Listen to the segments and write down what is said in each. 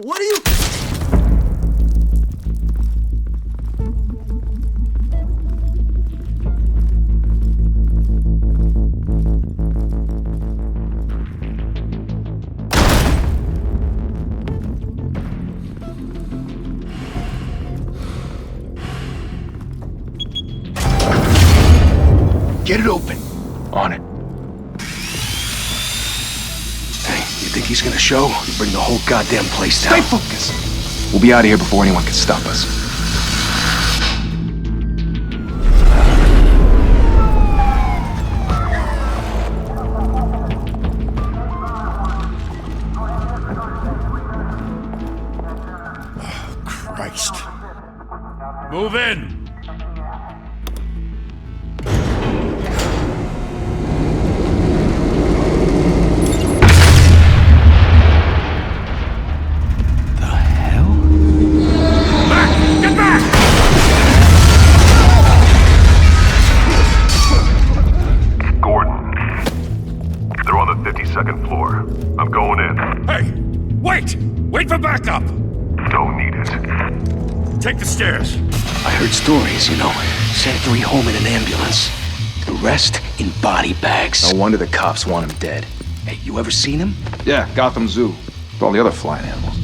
What are you... Get it open. On it. Hey, you think he's gonna show? Bring the whole goddamn place down. Stay focused. We'll be out of here before anyone can stop us. Oh, Christ. Move in! Second floor. I'm going in. Hey! Wait! Wait for backup! Don't need it. Take the stairs. I heard stories, you know. Sent 3 home in an ambulance. The rest in body bags. No wonder the cops want him dead. Hey, you ever seen him? Yeah, Gotham Zoo. With all the other flying animals.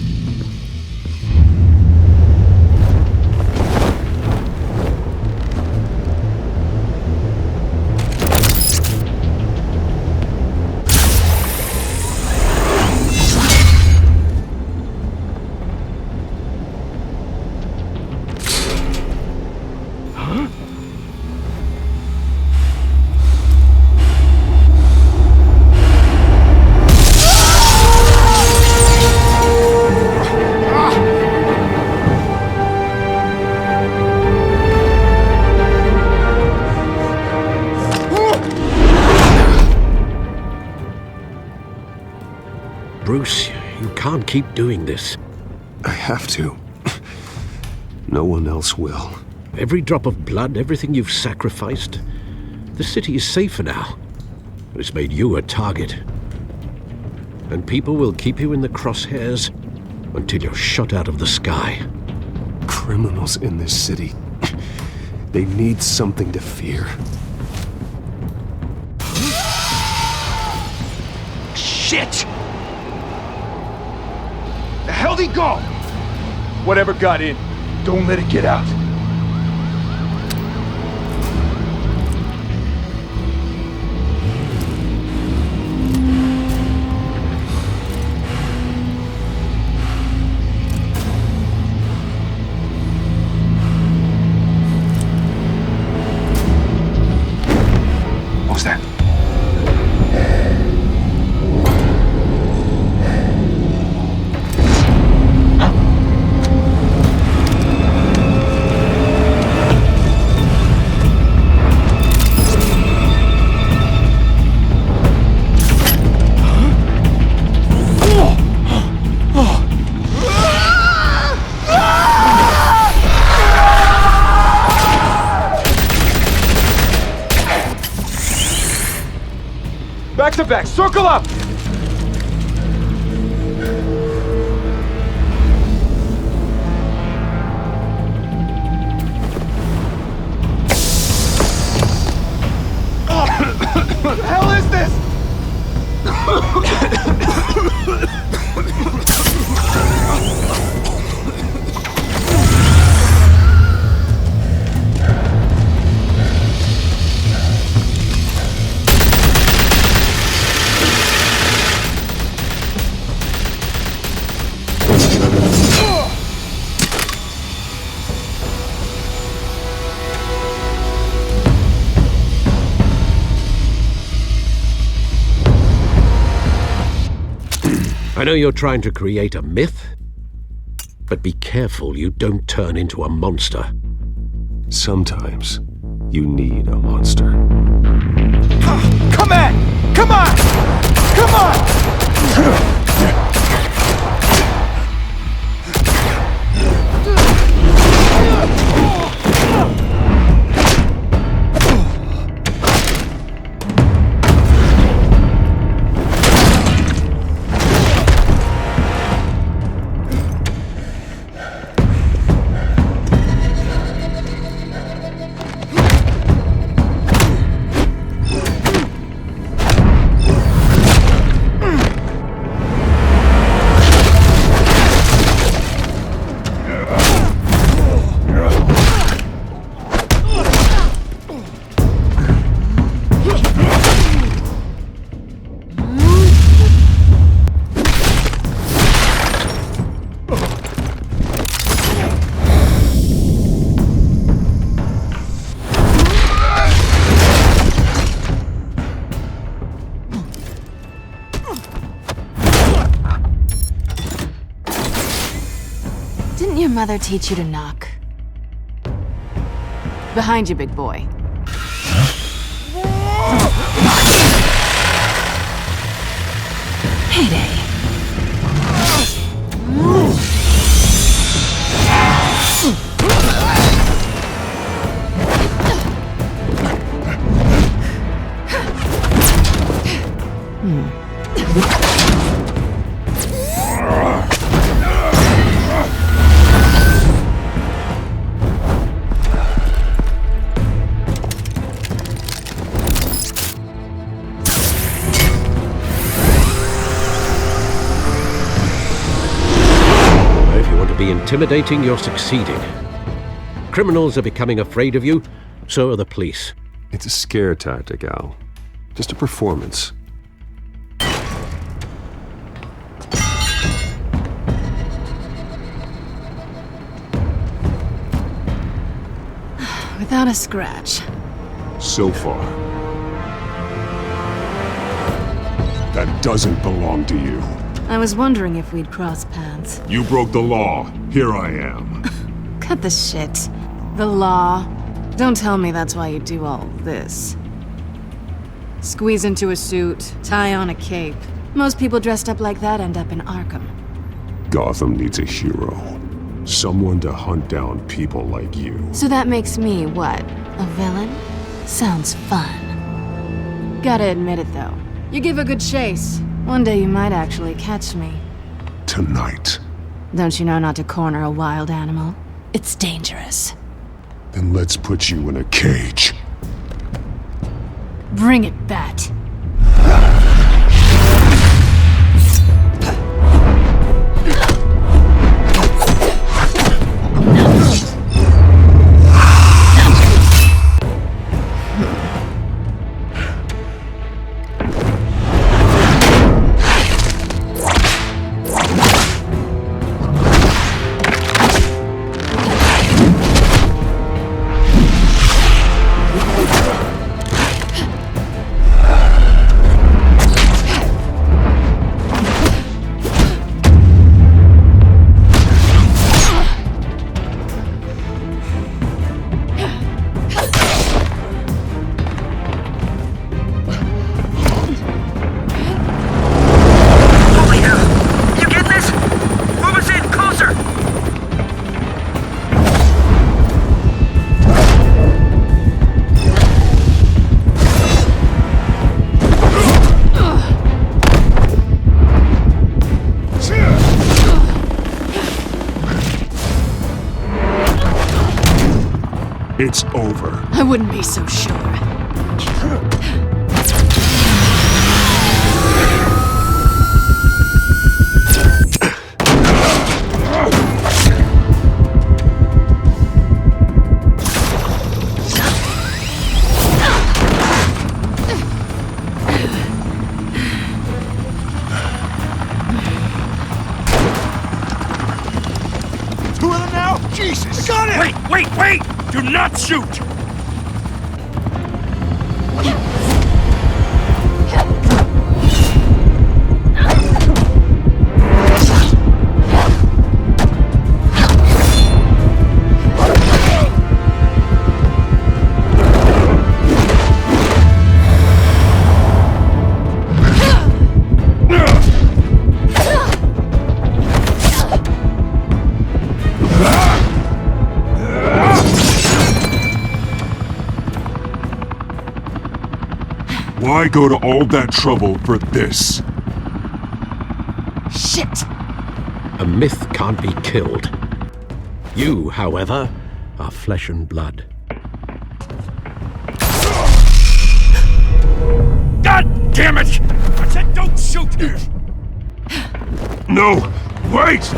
Bruce, you can't keep doing this. I have to. No one else will. Every drop of blood, everything you've sacrificed. The city is safer now. But it's made you a target. And people will keep you in the crosshairs until you're shot out of the sky. Criminals in this city. They need something to fear. Shit! The hell'd he go? Whatever got in, don't let it get out. What was that? Back to back, circle up! What the hell is this? I know you're trying to create a myth, but be careful you don't turn into a monster. Sometimes you need a monster. Come on! Come on! Come on! mother teach you to knock? Behind you, big boy. Heyday. Intimidating, you're succeeding. Criminals are becoming afraid of you, so are the police. It's a scare tactic, Al. Just a performance. Without a scratch. So far. That doesn't belong to you. I was wondering if we'd cross paths. You broke the law. Here I am. Cut the shit. The law. Don't tell me that's why you do all this. Squeeze into a suit, tie on a cape. Most people dressed up like that end up in Arkham. Gotham needs a hero. Someone to hunt down people like you. So that makes me, what, a villain? Sounds fun. Gotta admit it, though. You give a good chase. One day you might actually catch me. Tonight. Don't you know not to corner a wild animal? It's dangerous. Then let's put you in a cage. Bring it, Bat. It's over. I wouldn't be so sure. Two of them now? Jesus! Got it! Wait! Do not shoot! Why go to all that trouble for this? Shit! A myth can't be killed. You, however, are flesh and blood. God damn it! I said don't shoot! No! Wait!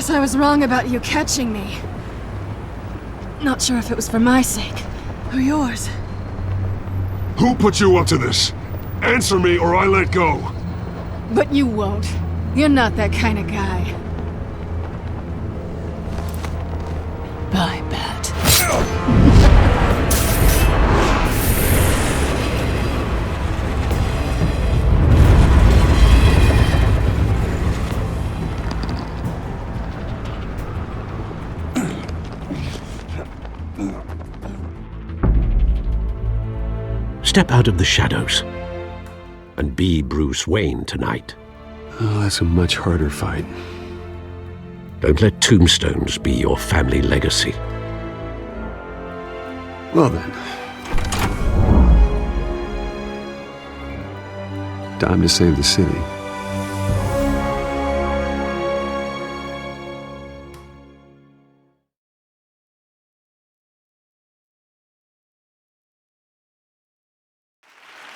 Guess I was wrong about you catching me. Not sure if it was for my sake, or yours. Who put you up to this? Answer me or I let go. But you won't. You're not that kind of guy. Bye, Bat. Step out of the shadows and be Bruce Wayne tonight. Oh, that's a much harder fight. Don't let tombstones be your family legacy. Well then. Time to save the city.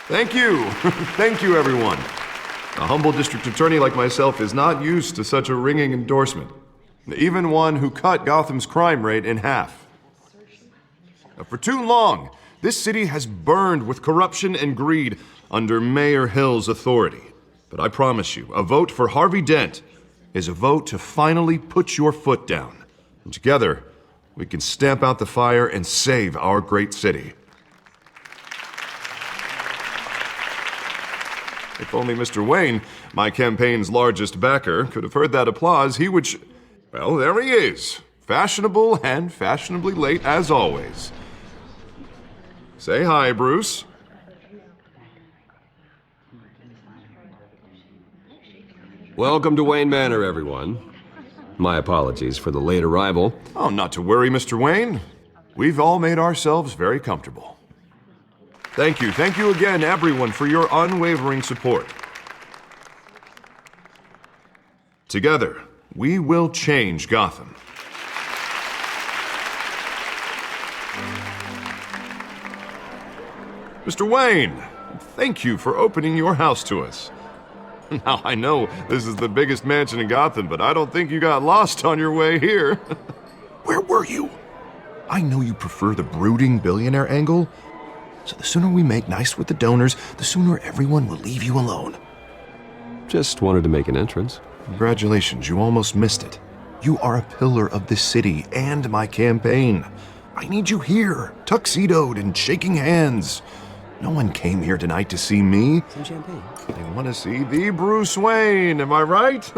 Thank you. Thank you, everyone. A humble district attorney like myself is not used to such a ringing endorsement. Even one who cut Gotham's crime rate in half. For too long, this city has burned with corruption and greed under Mayor Hill's authority. But I promise you, a vote for Harvey Dent is a vote to finally put your foot down. And together, we can stamp out the fire and save our great city. If only Mr. Wayne, my campaign's largest backer, could have heard that applause, he would well, there he is. Fashionable and fashionably late as always. Say hi, Bruce. Welcome to Wayne Manor, everyone. My apologies for the late arrival. Oh, not to worry, Mr. Wayne. We've all made ourselves very comfortable. Thank you again, everyone, for your unwavering support. Together, we will change Gotham. Mr. Wayne, thank you for opening your house to us. Now, I know this is the biggest mansion in Gotham, but I don't think you got lost on your way here. Where were you? I know you prefer the brooding billionaire angle, so the sooner we make nice with the donors, the sooner everyone will leave you alone. Just wanted to make an entrance. Congratulations, you almost missed it. You are a pillar of this city and my campaign. I need you here, tuxedoed and shaking hands. No one came here tonight to see me. Some champagne. They want to see the Bruce Wayne, am I right?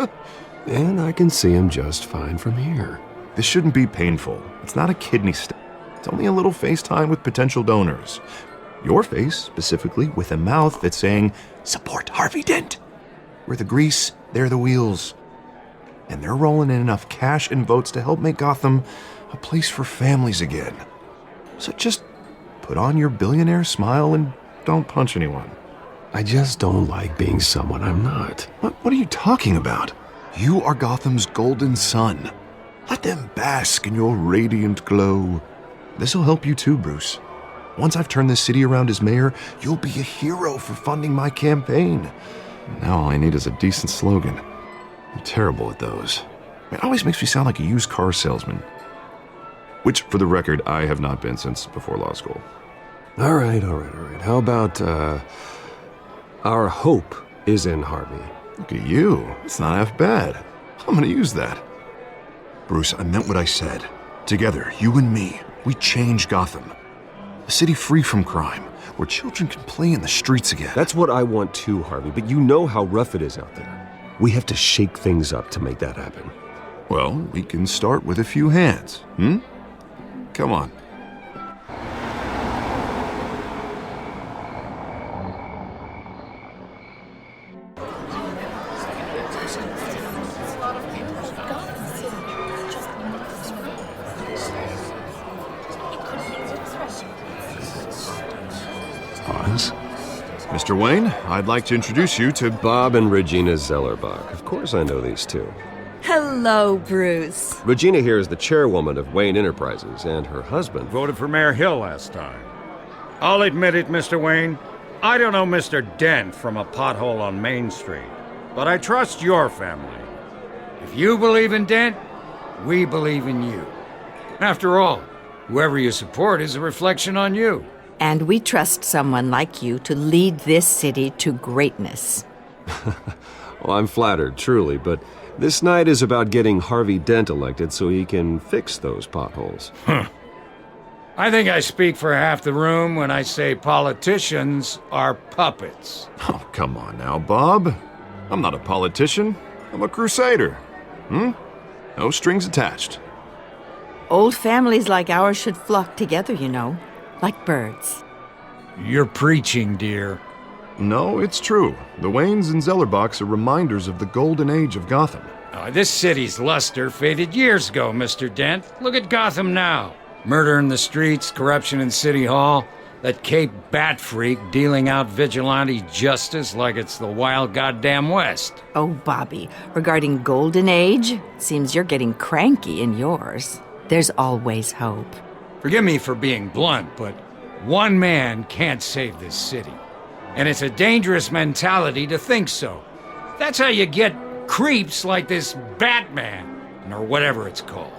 And I can see him just fine from here. This shouldn't be painful. It's not a kidney stone. It's only a little FaceTime with potential donors. Your face, specifically, with a mouth that's saying, support Harvey Dent. We're the grease, they're the wheels. And they're rolling in enough cash and votes to help make Gotham a place for families again. So just put on your billionaire smile and don't punch anyone. I just don't like being someone I'm not. What are you talking about? You are Gotham's golden sun. Let them bask in your radiant glow. This'll help you too, Bruce. Once I've turned this city around as mayor, you'll be a hero for funding my campaign. Now all I need is a decent slogan. I'm terrible at those. It always makes me sound like a used car salesman. Which, for the record, I have not been since before law school. All right. How about, our hope is in Harvey? Look at you. It's not half bad. I'm gonna use that. Bruce, I meant what I said. Together, you and me, we change Gotham. A city free from crime, where children can play in the streets again. That's what I want too, Harvey, but you know how rough it is out there. We have to shake things up to make that happen. Well, we can start with a few hands, Come on. Pause. Mr. Wayne, I'd like to introduce you to Bob and Regina Zellerbach. Of course I know these two. Hello, Bruce. Regina here is the chairwoman of Wayne Enterprises, and her husband Voted for Mayor Hill last time. I'll admit it, Mr. Wayne. I don't know Mr. Dent from a pothole on Main Street, but I trust your family. If you believe in Dent, We believe in you. After all, whoever you support is a reflection on you. And we trust someone like you to lead this city to greatness. Well, I'm flattered, truly, but this night is about getting Harvey Dent elected so he can fix those potholes. I think I speak for half the room when I say politicians are puppets. Oh, come on now, Bob. I'm not a politician. I'm a crusader. No strings attached. Old families like ours should flock together, you know, like birds. You're preaching, dear. No, it's true. The Waynes and Zellerbachs are reminders of the golden age of Gotham. This city's luster faded years ago, Mr. Dent. Look at Gotham now. Murder in the streets, corruption in City Hall, that Cape Bat freak dealing out vigilante justice like it's the wild goddamn West. Oh, Bobby, regarding Golden Age, seems you're getting cranky in yours. There's always hope. Forgive me for being blunt, but one man can't save this city. And it's a dangerous mentality to think so. That's how you get creeps like this Batman, or whatever it's called.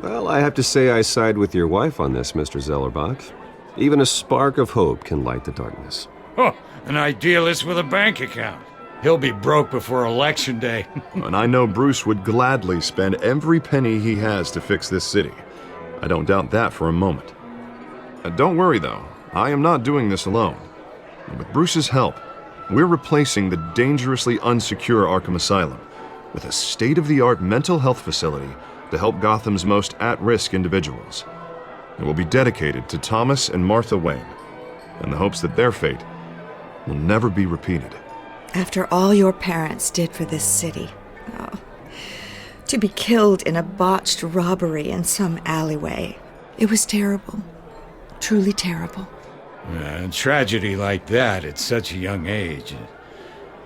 Well, I have to say I side with your wife on this, Mr. Zellerbach. Even a spark of hope can light the darkness. Oh, an idealist with a bank account. He'll be broke before Election Day. And I know Bruce would gladly spend every penny he has to fix this city. I don't doubt that for a moment. Don't worry, though. I am not doing this alone. With Bruce's help, we're replacing the dangerously unsecure Arkham Asylum with a state-of-the-art mental health facility to help Gotham's most at-risk individuals. It will be dedicated to Thomas and Martha Wayne, in the hopes that their fate will never be repeated. After all your parents did for this city, to be killed in a botched robbery in some alleyway, it was terrible. Truly terrible. A tragedy like that at such a young age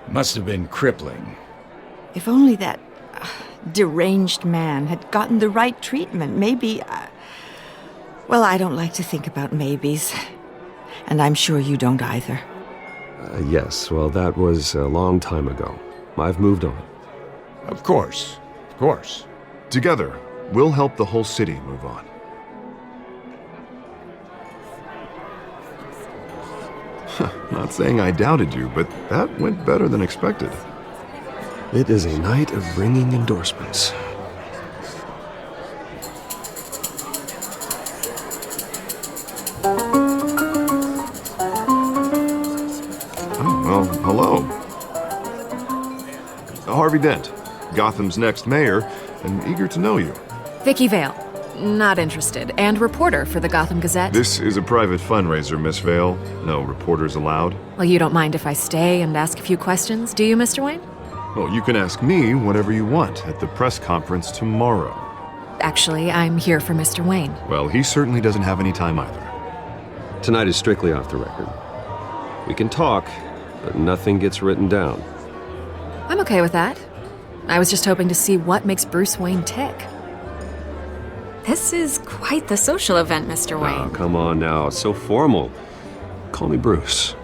must have been crippling. If only that deranged man had gotten the right treatment, maybe... Well, I don't like to think about maybes. And I'm sure you don't either. Yes, well, that was a long time ago. I've moved on. Of course. Of course. Together, we'll help the whole city move on. Not saying I doubted you, but that went better than expected. It is a night of ringing endorsements. Oh, well, hello. Harvey Dent, Gotham's next mayor, and eager to know you. Vicky Vale. Not interested. And reporter for the Gotham Gazette. This is a private fundraiser, Miss Vale. No reporters allowed. Well, you don't mind if I stay and ask a few questions, do you, Mr. Wayne? Well, you can ask me whatever you want at the press conference tomorrow. Actually, I'm here for Mr. Wayne. Well, he certainly doesn't have any time either. Tonight is strictly off the record. We can talk, but nothing gets written down. I'm okay with that. I was just hoping to see what makes Bruce Wayne tick. This is quite the social event, Mr. Wayne. Oh, come on now. It's so formal. Call me Bruce.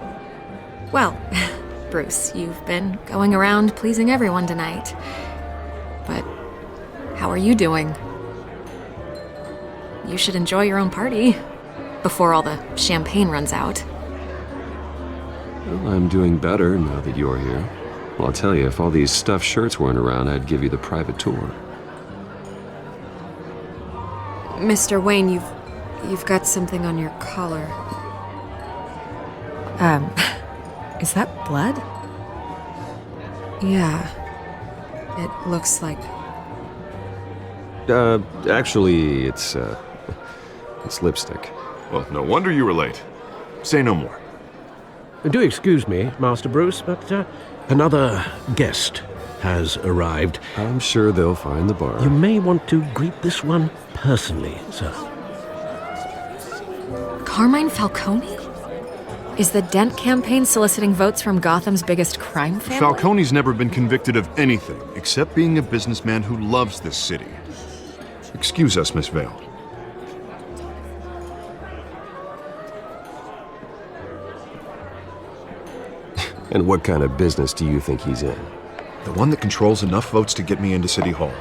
Well, Bruce, you've been going around pleasing everyone tonight. But how are you doing? You should enjoy your own party before all the champagne runs out. Well, I'm doing better now that you're here. Well, I'll tell you, if all these stuffed shirts weren't around, I'd give you the private tour. Mr. Wayne, you've got something on your collar. Is that blood? Yeah. It looks like... Actually, it's lipstick. Well, no wonder you were late. Say no more. Do excuse me, Master Bruce, but another guest has arrived. I'm sure they'll find the bar. You may want to greet this one personally, sir. Carmine Falcone? Is the Dent campaign soliciting votes from Gotham's biggest crime family? Falcone's never been convicted of anything except being a businessman who loves this city. Excuse us, Miss Vale. And what kind of business do you think he's in? The one that controls enough votes to get me into City Hall.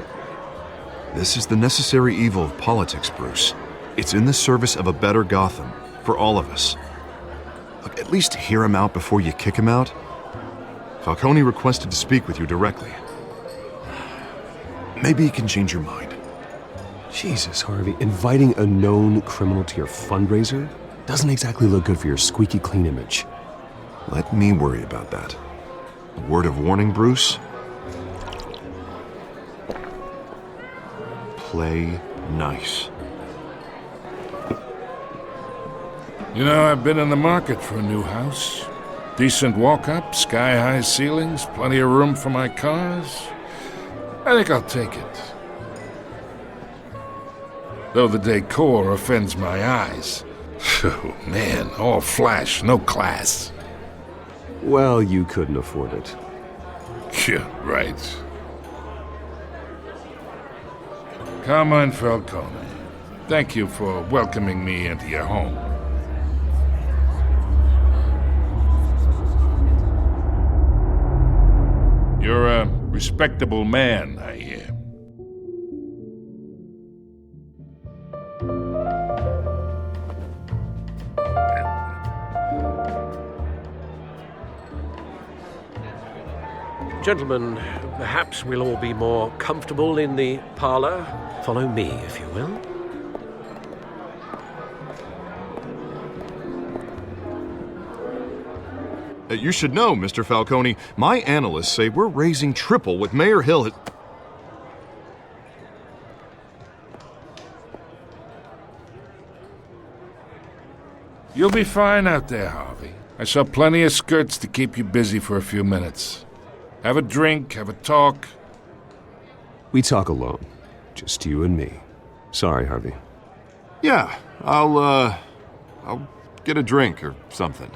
This is the necessary evil of politics, Bruce. It's in the service of a better Gotham, for all of us. Look, at least hear him out before you kick him out. Falcone requested to speak with you directly. Maybe he can change your mind. Jesus, Harvey, inviting a known criminal to your fundraiser doesn't exactly look good for your squeaky clean image. Let me worry about that. A word of warning, Bruce? Play nice. You know, I've been in the market for a new house. Decent walk-up, sky-high ceilings, plenty of room for my cars. I think I'll take it. Though the decor offends my eyes. Oh, man, all flash, no class. Well, you couldn't afford it. Yeah, right. Carmine Falcone, thank you for welcoming me into your home. You're a respectable man, I hear. Gentlemen, perhaps we'll all be more comfortable in the parlor. Follow me, if you will. You should know, Mr. Falcone, my analysts say we're raising triple what Mayor Hill had... You'll be fine out there, Harvey. I saw plenty of skirts to keep you busy for a few minutes. Have a drink, have a talk. We talk alone. Just you and me. Sorry, Harvey. Yeah, I'll get a drink or something.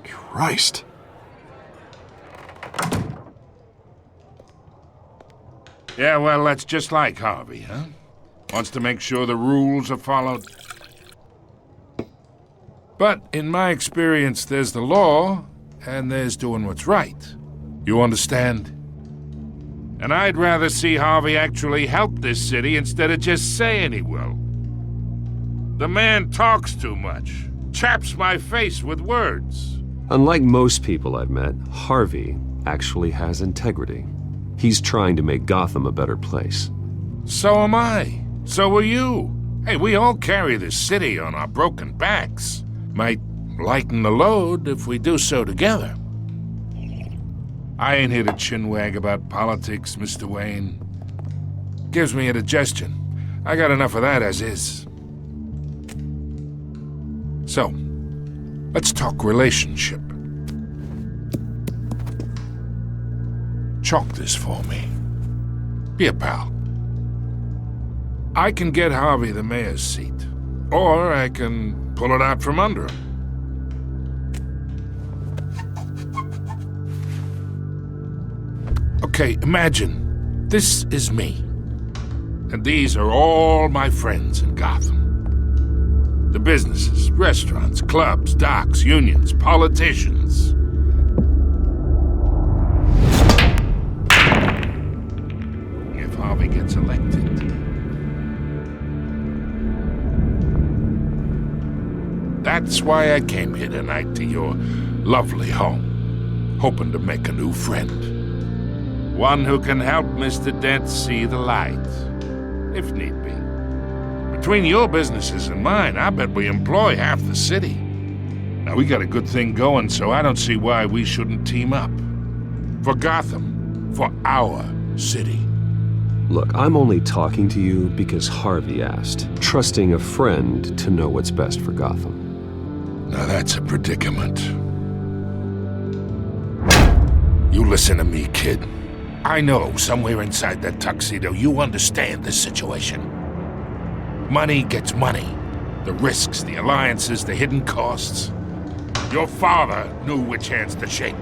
Christ. Yeah, well, that's just like Harvey, huh? Wants to make sure the rules are followed. But in my experience, there's the law, and there's doing what's right. You understand? And I'd rather see Harvey actually help this city instead of just saying he will. The man talks too much, chaps my face with words. Unlike most people I've met, Harvey actually has integrity. He's trying to make Gotham a better place. So am I. So are you. Hey, we all carry this city on our broken backs. Might lighten the load if we do so together. I ain't here to chinwag about politics, Mr. Wayne. Gives me indigestion. I got enough of that as is. So, let's talk relationship. Chalk this for me. Be a pal. I can get Harvey the mayor's seat, or I can pull it out from under him. Okay, imagine this is me, and these are all my friends in Gotham. The businesses, restaurants, clubs, docks, unions, politicians. If Harvey gets elected, that's why I came here tonight to your lovely home, hoping to make a new friend. One who can help Mr. Dent see the light, if need be. Between your businesses and mine, I bet we employ half the city. Now, we got a good thing going, so I don't see why we shouldn't team up. For Gotham, for our city. Look, I'm only talking to you because Harvey asked, trusting a friend to know what's best for Gotham. Now that's a predicament. You listen to me, kid. I know somewhere inside that tuxedo you understand this situation. Money gets money. The risks, the alliances, the hidden costs. Your father knew which hands to shake.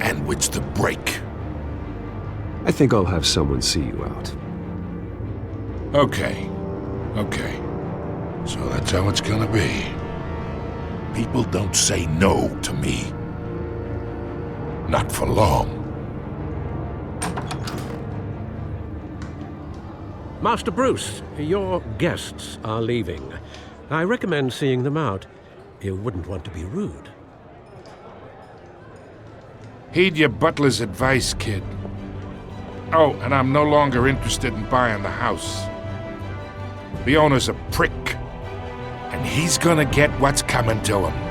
And which to break. I think I'll have someone see you out. Okay. So that's how it's gonna be. People don't say no to me. Not for long. Master Bruce, your guests are leaving. I recommend seeing them out. You wouldn't want to be rude. Heed your butler's advice, kid. Oh, and I'm no longer interested in buying the house. The owner's a prick, and he's gonna get what's coming to him.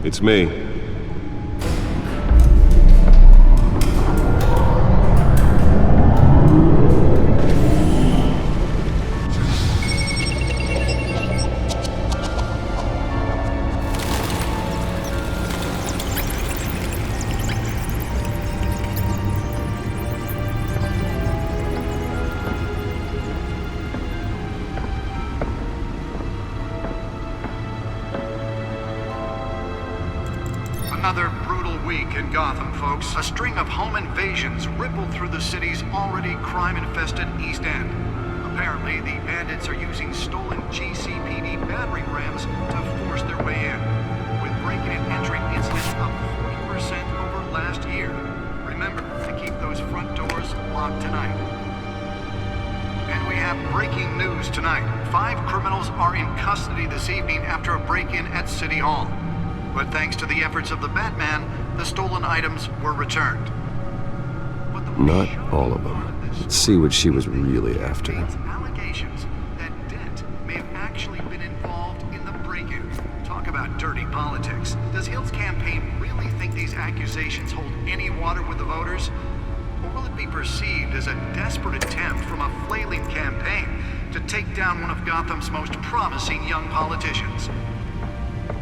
It's me. Another brutal week in Gotham, folks. A string of home invasions rippled through the city's already crime-infested East End. Apparently, the bandits are using stolen GCPD battering rams to force their way in, with break-in and entry incidents up 40% over last year. Remember to keep those front doors locked tonight. And we have breaking news tonight. 5 criminals are in custody this evening after a break-in at City Hall. But thanks to the efforts of the Batman, the stolen items were returned. Not all of them. Let's see what she was really after. Allegations that Dent may have actually been involved in the break-in. Talk about dirty politics. Does Hill's campaign really think these accusations hold any water with the voters? Or will it be perceived as a desperate attempt from a flailing campaign to take down one of Gotham's most promising young politicians?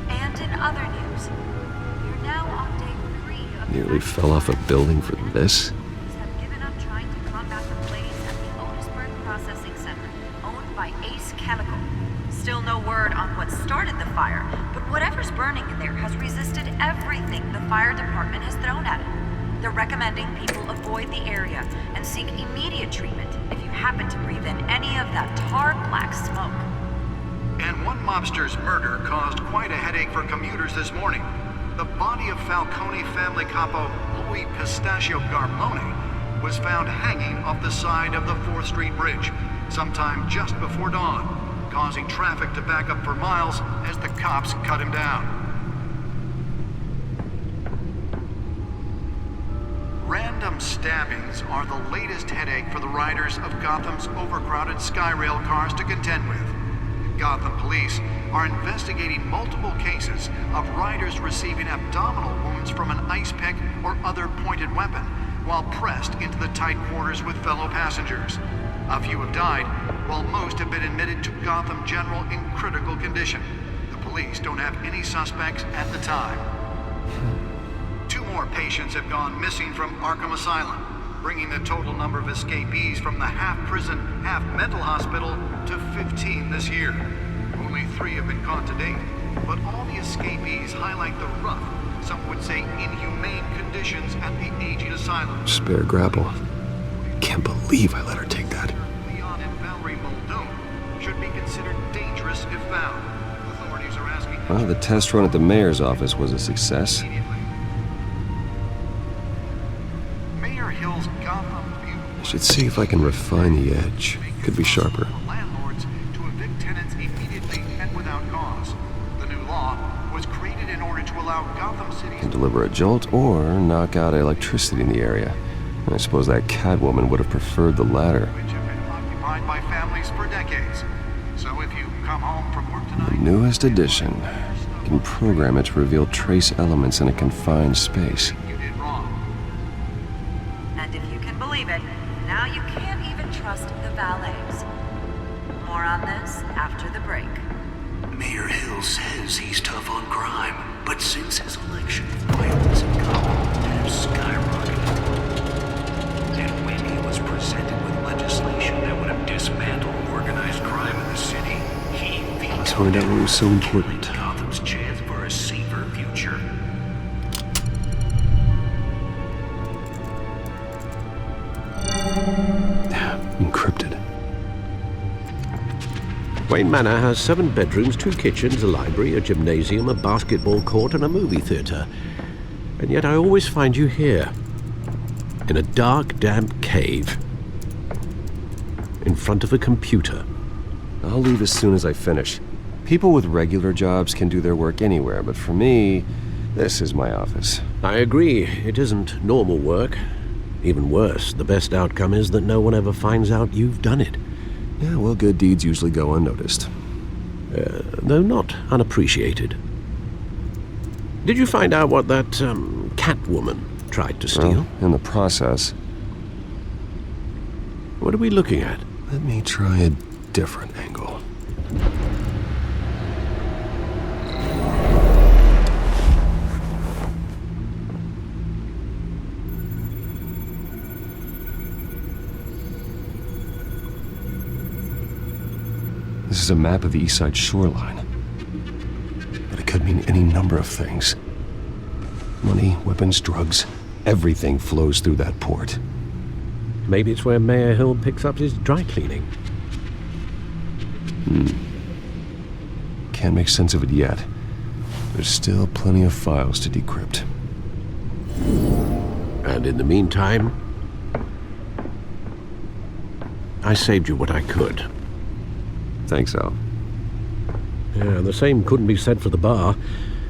And in other news, you're now on day 3 of Nearly fell off a building for this? have given up trying to combat the blaze at the Otisburg Processing Center, owned by Ace Chemical. Still no word on what started the fire, but whatever's burning in there has resisted everything the fire department has thrown at it. They're recommending people avoid the area and seek immediate treatment if you happen to breathe in any of that tar black smoke. And one mobster's murder caused quite a headache for commuters this morning. The body of Falcone family capo Louis Pistachio Garmone was found hanging off the side of the 4th Street Bridge sometime just before dawn, causing traffic to back up for miles as the cops cut him down. Random stabbings are the latest headache for the riders of Gotham's overcrowded Skyrail cars to contend with. Gotham police are investigating multiple cases of riders receiving abdominal wounds from an ice pick or other pointed weapon while pressed into the tight quarters with fellow passengers. A few have died, while most have been admitted to Gotham General in critical condition. The police don't have any suspects at the time. 2 more patients have gone missing from Arkham Asylum, bringing the total number of escapees from the half-prison, half-mental hospital to 15 this year. Only 3 have been caught to date, but all the escapees highlight the rough, some would say inhumane conditions at the aging asylum. Spare grapple. Can't believe I let her take that. Leon and Valerie Muldoon should be considered dangerous if found. Authorities are asking... Well, the test run at the mayor's office was a success. Mayor Hill's Gotham View... I should see if I can refine the edge. Could be sharper. Landlords to evict tenants immediately and without cause. The new law was created in order to allow Gotham City... Can deliver a jolt or knock out electricity in the area. I suppose that Catwoman would have preferred the latter. ...which have been occupied by families for decades. So if you come home from work tonight... Newest edition. You can program it to reveal trace elements in a confined space. You did wrong. And if you can believe it, now you can't even trust the valets. more on this after the break. Mayor Hill says he's tough on crime, but since his election, violence in Gotham has skyrocketed. And when he was presented with legislation that would have dismantled organized crime in the city, he vetoed Let's find out what was so important. Gotham's chance for a safer future. Encrypted. Wayne Manor has 7 bedrooms, 2 kitchens, a library, a gymnasium, a basketball court, and a movie theater. And yet I always find you here, in a dark, damp cave, in front of a computer. I'll leave as soon as I finish. People with regular jobs can do their work anywhere, but for me, this is my office. I agree. It isn't normal work. Even worse, the best outcome is that no one ever finds out you've done it. Yeah, well, good deeds usually go unnoticed. Though not unappreciated. Did you find out what that, Catwoman tried to steal? Well, in the process. What are we looking at? Let me try a different angle. This is a map of the East Side shoreline. But it could mean any number of things. Money, weapons, drugs, everything flows through that port. Maybe it's where Mayor Hill picks up his dry cleaning. Can't make sense of it yet. There's still plenty of files to decrypt. And in the meantime, I saved you what I could. Thanks, Al. Yeah, the same couldn't be said for the bar.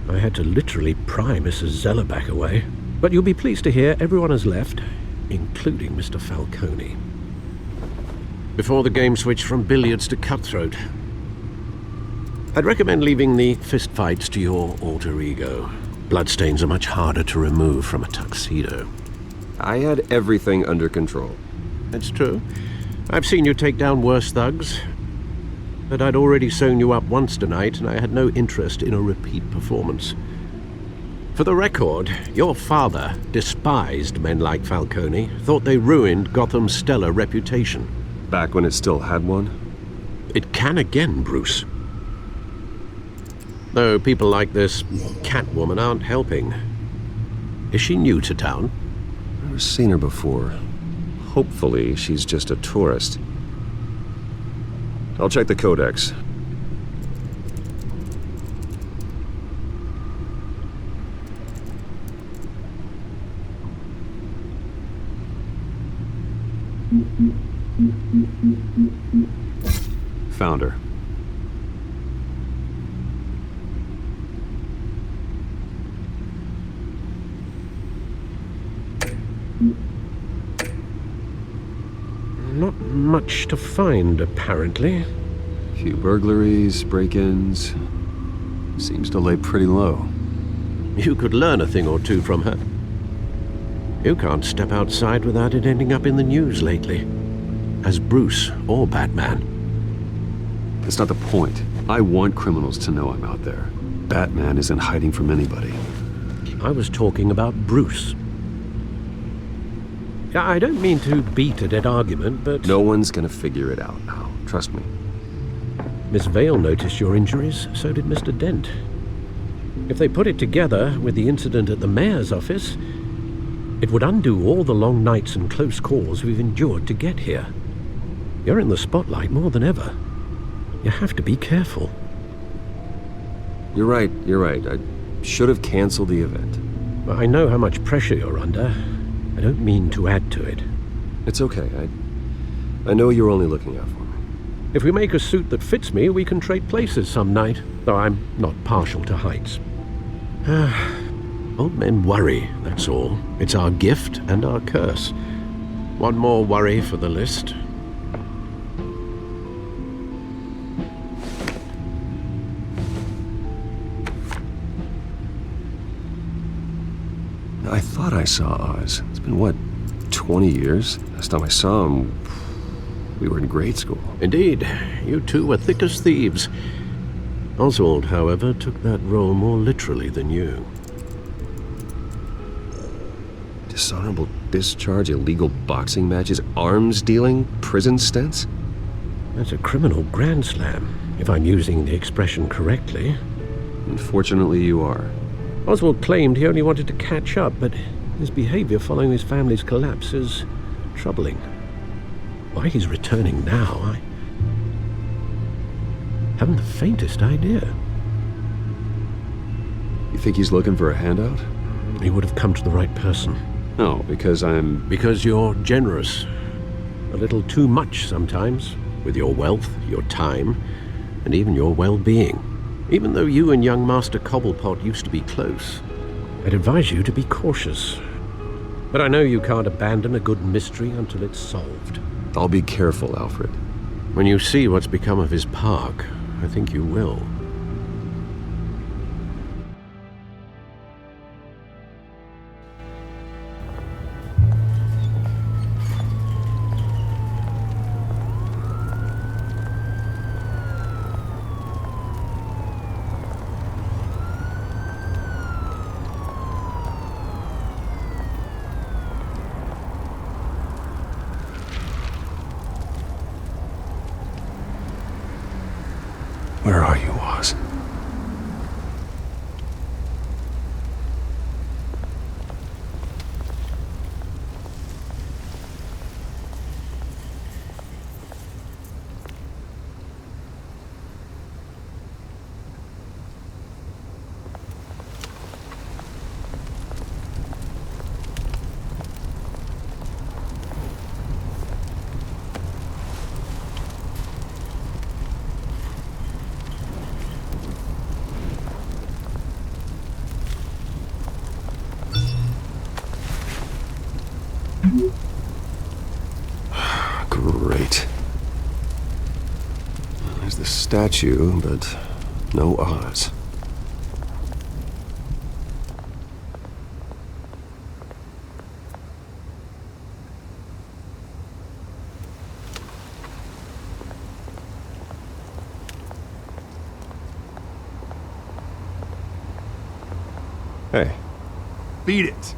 I had to literally pry Mrs. Zeller back away. But you'll be pleased to hear everyone has left, including Mr. Falcone. Before the game switched from billiards to cutthroat. I'd recommend leaving the fistfights to your alter ego. Bloodstains are much harder to remove from a tuxedo. I had everything under control. That's true. I've seen you take down worse thugs. But I'd already sewn you up once tonight, and I had no interest in a repeat performance. For the record, your father despised men like Falcone, thought they ruined Gotham's stellar reputation. Back when it still had one? It can again, Bruce. Though people like this Catwoman aren't helping. Is she new to town? Never seen her before. Hopefully, she's just a tourist. I'll check the codex. Found her. Not much to find, apparently. Few burglaries, break-ins. Seems to lay pretty low. You could learn a thing or two from her. You can't step outside without it ending up in the news lately. As Bruce or Batman. That's not the point. I want criminals to know I'm out there. Batman isn't hiding from anybody. I was talking about Bruce. I don't mean to beat a dead argument, but... No one's gonna figure it out now. Trust me. Miss Vale noticed your injuries, so did Mr. Dent. If they put it together with the incident at the mayor's office, it would undo all the long nights and close calls we've endured to get here. You're in the spotlight more than ever. You have to be careful. You're right. I should have canceled the event. I know how much pressure you're under. I don't mean to add to it. It's okay. I know you're only looking out for me. If we make a suit that fits me, we can trade places some night, though I'm not partial to heights. Old men worry, that's all. It's our gift and our curse. One more worry for the list. I thought I saw Oz. It's been, what, 20 years? Last time I saw him... We were in grade school. Indeed, you two were thick as thieves. Oswald, however, took that role more literally than you. Dishonorable discharge, illegal boxing matches, arms dealing, prison stints? That's a criminal grand slam, if I'm using the expression correctly. Unfortunately, you are. Oswald claimed he only wanted to catch up, but his behavior following his family's collapse is troubling. Why he's returning now, I haven't the faintest idea. You think he's looking for a handout? He would have come to the right person. No, because I'm... Because you're generous. A little too much sometimes, with your wealth, your time, and even your well-being. Even though you and young Master Cobblepot used to be close, I'd advise you to be cautious. But I know you can't abandon a good mystery until it's solved. I'll be careful, Alfred. When you see what's become of his park, I think you will. Where are you, Oz? Great. There's the statue, but no Oz. Hey. Beat it.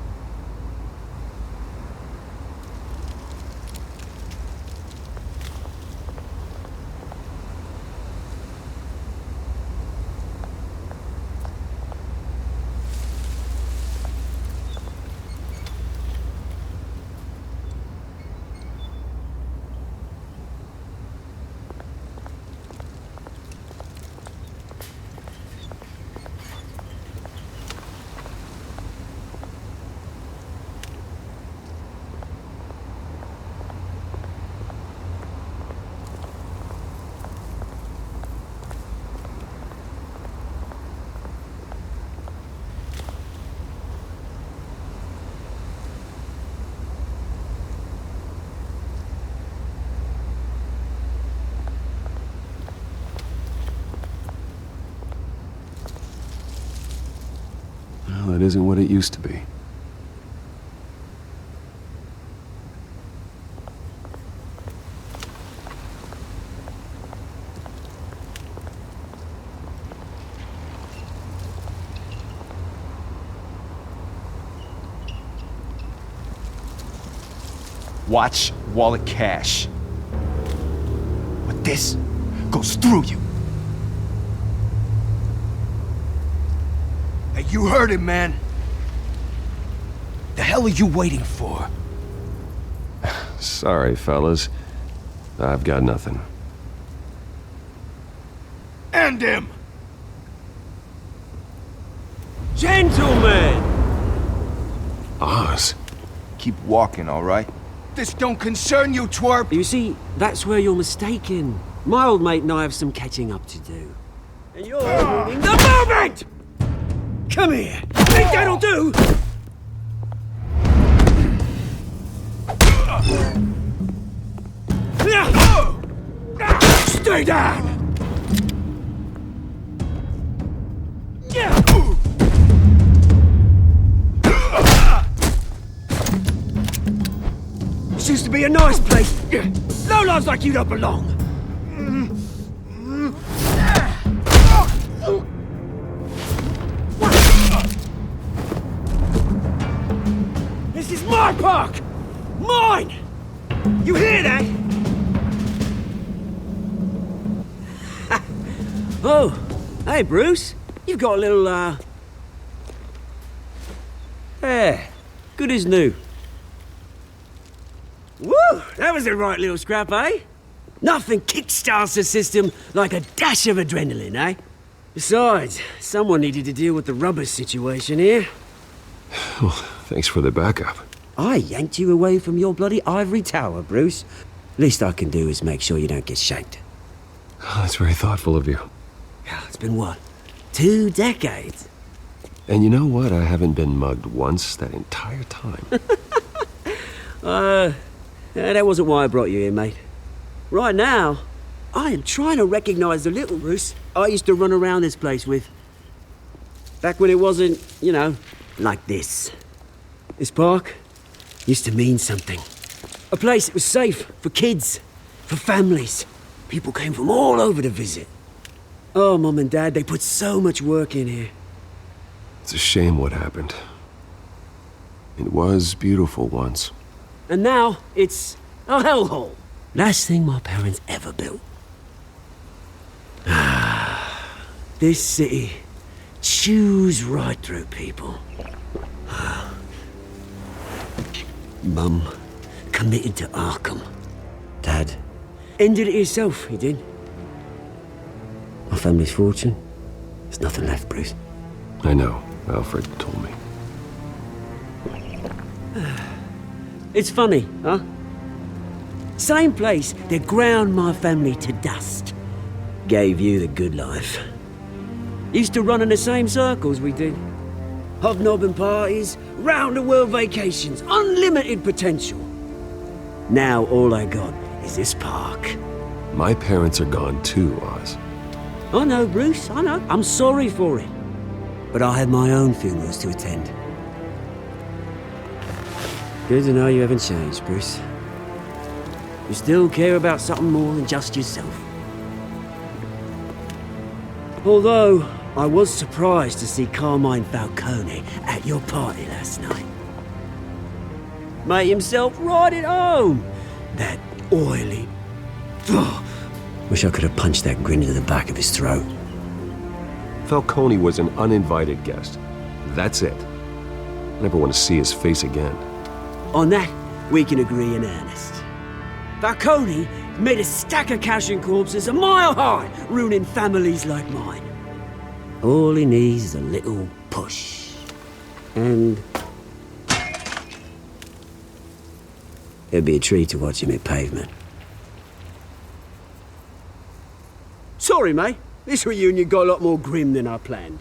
Well, it isn't what it used to be. Watch wallet cash. But this goes through you. Hey, you heard it, man. The hell are you waiting for? Sorry, fellas. I've got nothing. End him! Gentlemen! Oz. Keep walking, all right? This don't concern you, twerp! You see, that's where you're mistaken. My old mate and I have some catching up to do. And you're ruining the moment! Come here! Think that'll do? Stay down! This used to be a nice place. Lowlifes like you don't belong. This is my park! Mine! You hear that? Oh, hey Bruce. You've got a little, yeah, good as new. Woo! That was a right little scrap, eh? Nothing kickstarts the system like a dash of adrenaline, eh? Besides, someone needed to deal with the rubber situation here. Well, thanks for the backup. I yanked you away from your bloody ivory tower, Bruce. Least I can do is make sure you don't get shanked. Oh, that's very thoughtful of you. It's been what? 2 decades? And you know what? I haven't been mugged once that entire time. That wasn't why I brought you here, mate. Right now, I am trying to recognize the little Bruce I used to run around this place with. Back when it wasn't, you know, like this. This park used to mean something. A place that was safe for kids, for families. People came from all over to visit. Oh, Mum and Dad, they put so much work in here. It's a shame what happened. It was beautiful once. And now, it's a hellhole. Last thing my parents ever built. This city chews right through people. Mum committed to Arkham. Dad ended it himself, he did. My family's fortune, there's nothing left, Bruce. I know. Alfred told me. It's funny, huh? Same place that ground my family to dust. Gave you the good life. Used to run in the same circles we did. Hobnobbing parties, round-the-world vacations, unlimited potential. Now all I got is this park. My parents are gone too, Oz. I know, Bruce, I know. I'm sorry for it. But I have my own funerals to attend. Good to know you haven't changed, Bruce. You still care about something more than just yourself. Although, I was surprised to see Carmine Falcone at your party last night. Made himself right at home. That oily... Wish I could have punched that grin into the back of his throat. Falcone was an uninvited guest. That's it. I never want to see his face again. On that, we can agree in earnest. Falcone made a stack of cash and corpses a mile high, ruining families like mine. All he needs is a little push. And... it'd be a treat to watch him hit pavement. Sorry, mate. This reunion got a lot more grim than I planned.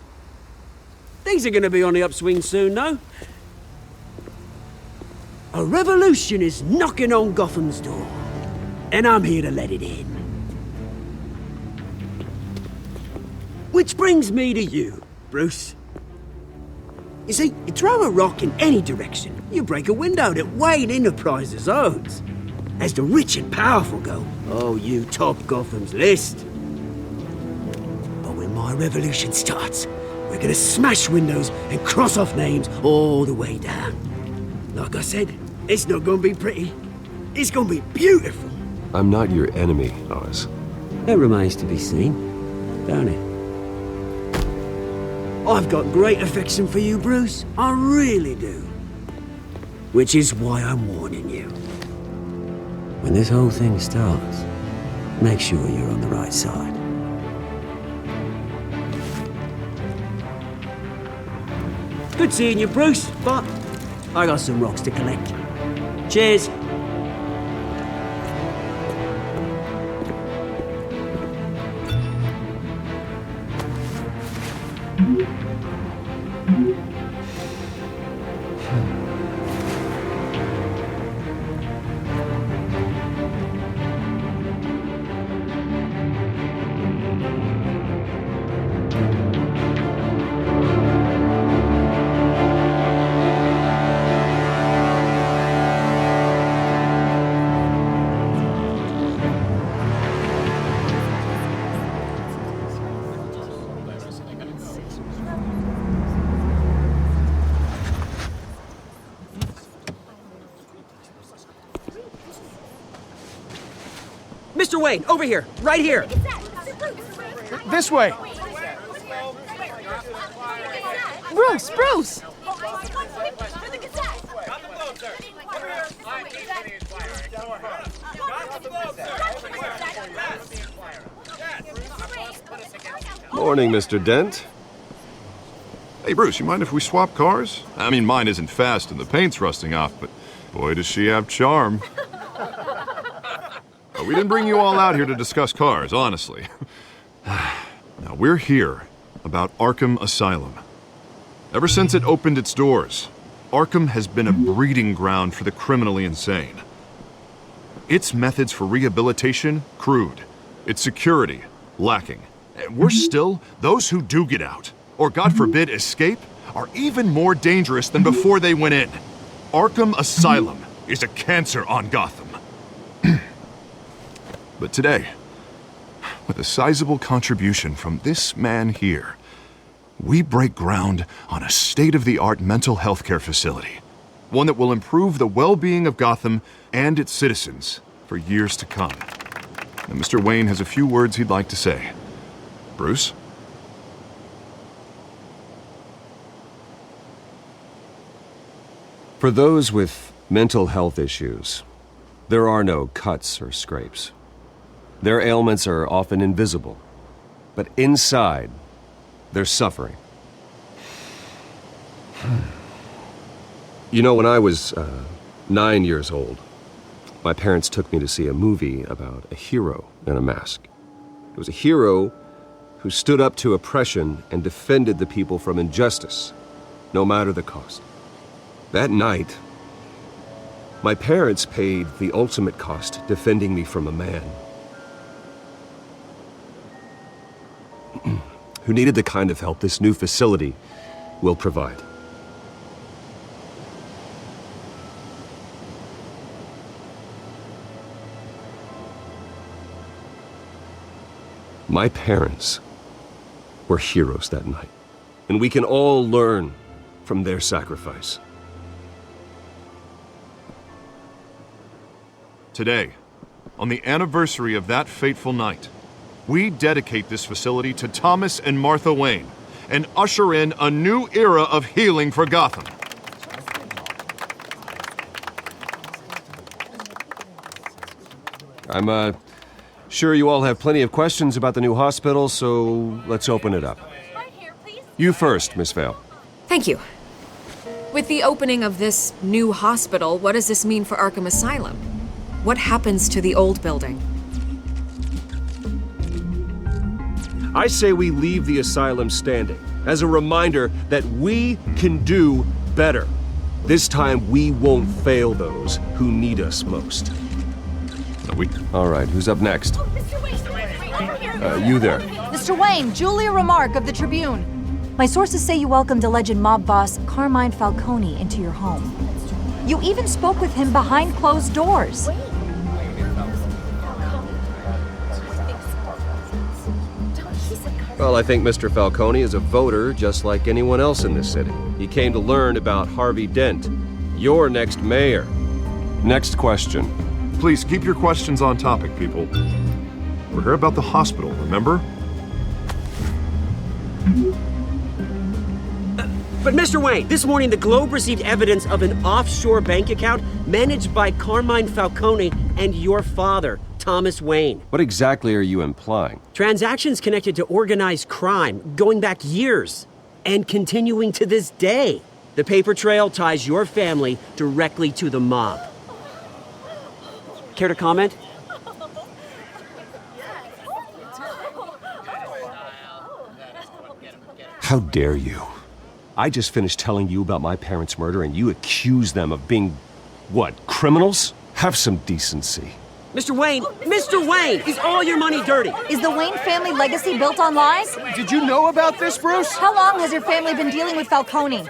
Things are gonna be on the upswing soon, though. A revolution is knocking on Gotham's door. And I'm here to let it in. Which brings me to you, Bruce. You see, you throw a rock in any direction, you break a window that Wayne Enterprises owns. As the rich and powerful go, oh, you top Gotham's list. But when my revolution starts, we're gonna smash windows and cross off names all the way down. Like I said, it's not gonna be pretty. It's gonna be beautiful. I'm not your enemy, Oz. It remains to be seen, don't it? I've got great affection for you, Bruce. I really do. Which is why I'm warning you. When this whole thing starts, make sure you're on the right side. Good seeing you, Bruce, but I got some rocks to collect. Cheers. Mr. Wayne, over here, right here. This way. Bruce! Morning, Mr. Dent. Hey, Bruce, you mind if we swap cars? I mean, mine isn't fast and the paint's rusting off, but boy, does she have charm. We didn't bring you all out here to discuss cars, honestly. Now, we're here about Arkham Asylum. Ever since it opened its doors, Arkham has been a breeding ground for the criminally insane. Its methods for rehabilitation, crude. Its security, lacking. And worse still, those who do get out, or God forbid escape, are even more dangerous than before they went in. Arkham Asylum is a cancer on Gotham. But today, with a sizable contribution from this man here, we break ground on a state-of-the-art mental health care facility. One that will improve the well-being of Gotham and its citizens for years to come. And Mr. Wayne has a few words he'd like to say. Bruce? For those with mental health issues, there are no cuts or scrapes. Their ailments are often invisible, but inside, they're suffering. You know, when I was 9 years old, my parents took me to see a movie about a hero in a mask. It was a hero who stood up to oppression and defended the people from injustice, no matter the cost. That night, my parents paid the ultimate cost defending me from a man who needed the kind of help this new facility will provide. My parents were heroes that night, and we can all learn from their sacrifice. Today, on the anniversary of that fateful night, we dedicate this facility to Thomas and Martha Wayne and usher in a new era of healing for Gotham. I'm sure you all have plenty of questions about the new hospital, so let's open it up. You first, Miss Vale. Thank you. With the opening of this new hospital, what does this mean for Arkham Asylum? What happens to the old building? I say we leave the asylum standing as a reminder that we can do better. This time we won't fail those who need us most. All right, who's up next? You there. Mr. Wayne, Julia Remark of the Tribune. My sources say you welcomed alleged mob boss Carmine Falcone into your home. You even spoke with him behind closed doors. Well, I think Mr. Falcone is a voter just like anyone else in this city. He came to learn about Harvey Dent, your next mayor. Next question. Please keep your questions on topic, people. We're here about the hospital, remember? But Mr. Wayne, this morning the Globe received evidence of an offshore bank account managed by Carmine Falcone and your father, Thomas Wayne. What exactly are you implying? Transactions connected to organized crime going back years and continuing to this day. The paper trail ties your family directly to the mob. Care to comment? How dare you? I just finished telling you about my parents' murder and you accuse them of being, what, criminals? Have some decency. Mr. Wayne, is all your money dirty? Is the Wayne family legacy built on lies? Did you know about this, Bruce? How long has your family been dealing with Falcone?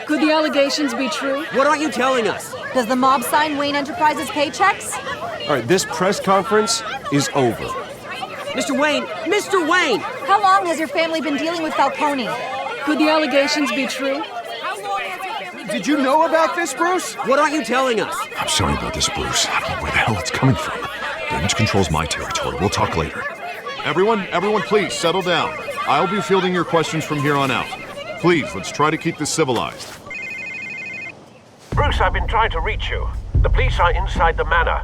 Could the allegations be true? What aren't you telling us? Does the mob sign Wayne Enterprises paychecks? All right, this press conference is over. Mr. Wayne! How long has your family been dealing with Falcone? Could the allegations be true? Did you know about this, Bruce? What aren't you telling us? I'm sorry about this, Bruce. I don't know where the hell it's coming from. There Damage control's my territory. We'll talk later. Everyone, please settle down. I'll be fielding your questions from here on out. Please, let's try to keep this civilized. Bruce, I've been trying to reach you. The police are inside the manor.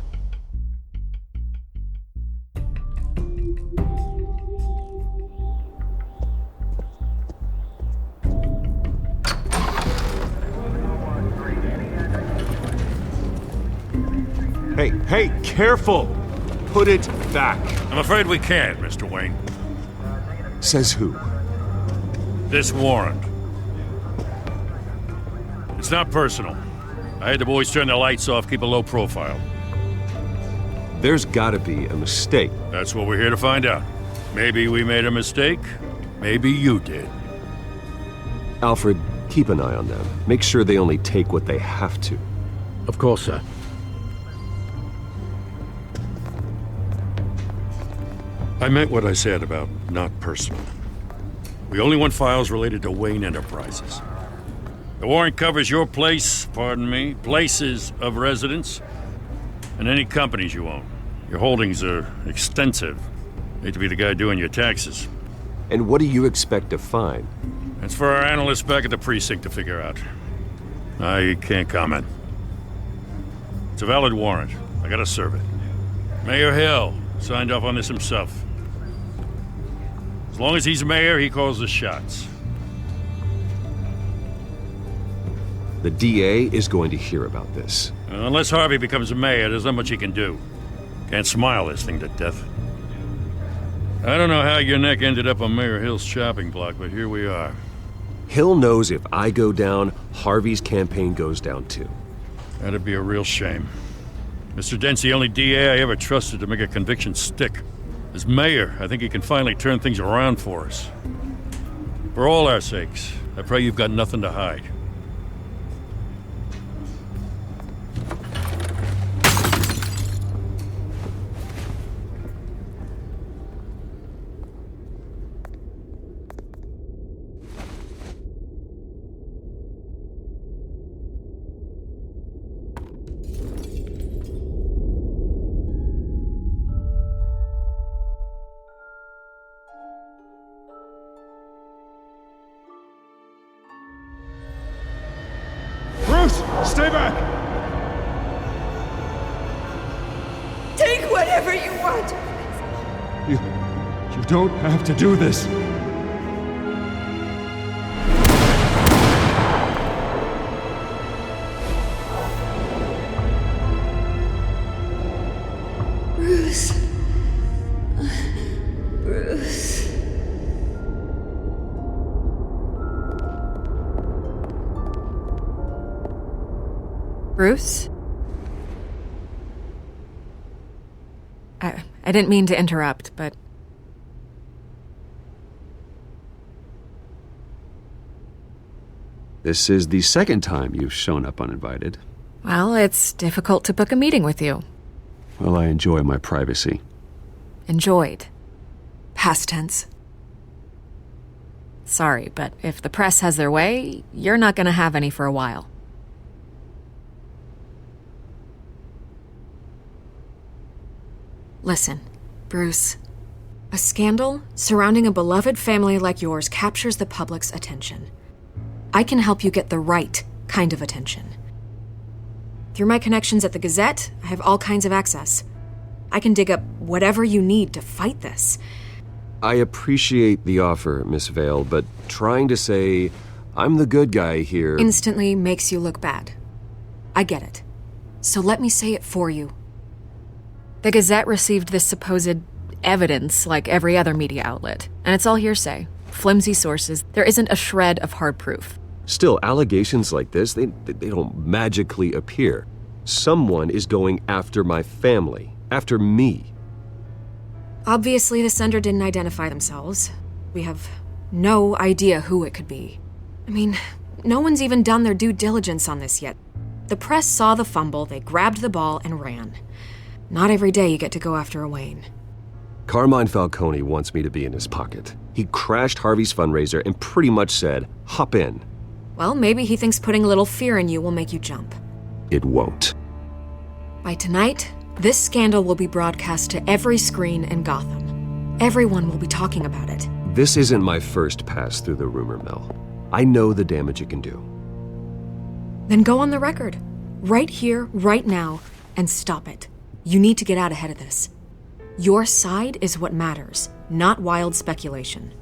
Hey, careful! Put it back. I'm afraid we can't, Mr. Wayne. Says who? This warrant. It's not personal. I had the boys turn the lights off, keep a low profile. There's gotta be a mistake. That's what we're here to find out. Maybe we made a mistake. Maybe you did. Alfred, keep an eye on them. Make sure they only take what they have to. Of course, sir. I meant what I said about not personal. We only want files related to Wayne Enterprises. The warrant covers your place, places of residence, and any companies you own. Your holdings are extensive. Hate to be the guy doing your taxes. And what do you expect to find? That's for our analysts back at the precinct to figure out. I can't comment. It's a valid warrant. I gotta serve it. Mayor Hill signed off on this himself. As long as he's mayor, he calls the shots. The DA is going to hear about this. Unless Harvey becomes a mayor, there's not much he can do. Can't smile this thing to death. I don't know how your neck ended up on Mayor Hill's chopping block, but here we are. Hill knows if I go down, Harvey's campaign goes down too. That'd be a real shame. Mr. Dent's the only DA I ever trusted to make a conviction stick. As mayor, I think he can finally turn things around for us. For all our sakes, I pray you've got nothing to hide. Stay back! Take whatever you want! You don't have to do this. Bruce. Bruce. Bruce? I didn't mean to interrupt, but... This is the second time you've shown up uninvited. Well, it's difficult to book a meeting with you. Well, I enjoy my privacy. Enjoyed. Past tense. Sorry, but if the press has their way, you're not gonna have any for a while. Listen, Bruce. A scandal surrounding a beloved family like yours captures the public's attention. I can help you get the right kind of attention. Through my connections at the Gazette, I have all kinds of access. I can dig up whatever you need to fight this. I appreciate the offer, Miss Vale, but trying to say I'm the good guy here instantly makes you look bad. I get it. So let me say it for you. The Gazette received this supposed evidence like every other media outlet, and it's all hearsay. Flimsy sources. There isn't a shred of hard proof. Still, allegations like this, they don't magically appear. Someone is going after my family, after me. Obviously, the sender didn't identify themselves. We have no idea who it could be. I mean, no one's even done their due diligence on this yet. The press saw the fumble, they grabbed the ball and ran. Not every day you get to go after a Wayne. Carmine Falcone wants me to be in his pocket. He crashed Harvey's fundraiser and pretty much said, hop in. Well, maybe he thinks putting a little fear in you will make you jump. It won't. By tonight, This scandal will be broadcast to every screen in Gotham. Everyone will be talking about it. This isn't my first pass through the rumor mill. I know the damage it can do. Then go on the record. Right here, right now, and stop it. You need to get out ahead of this. Your side is what matters, not wild speculation.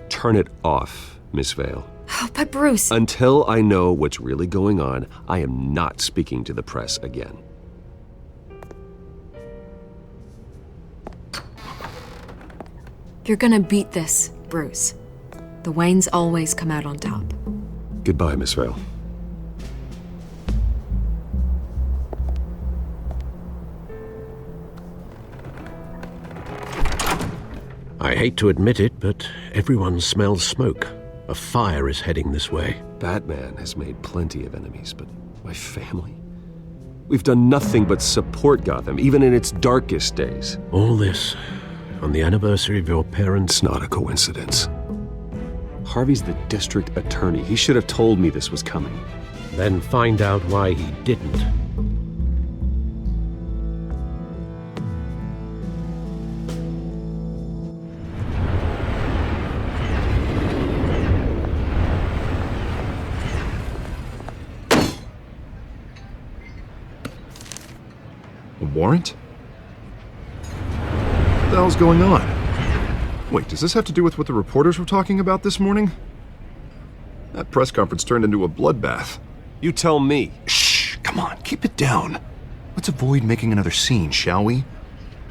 Turn it off, Miss Vale. Oh, but Bruce... Until I know what's really going on, I am not speaking to the press again. You're gonna beat this, Bruce. The Waynes always come out on top. Goodbye, Miss Vale. I hate to admit it, but everyone smells smoke. A fire is heading this way. Batman has made plenty of enemies, but my family? We've done nothing but support Gotham, even in its darkest days. All this on the anniversary of your parents' It's not a coincidence. Harvey's the district attorney. He should have told me this was coming. Then find out why he didn't. A warrant? What the hell's going on? Wait, does this have to do with what the reporters were talking about this morning? That press conference turned into a bloodbath. You tell me. Shh, come on, keep it down. Let's avoid making another scene, shall we?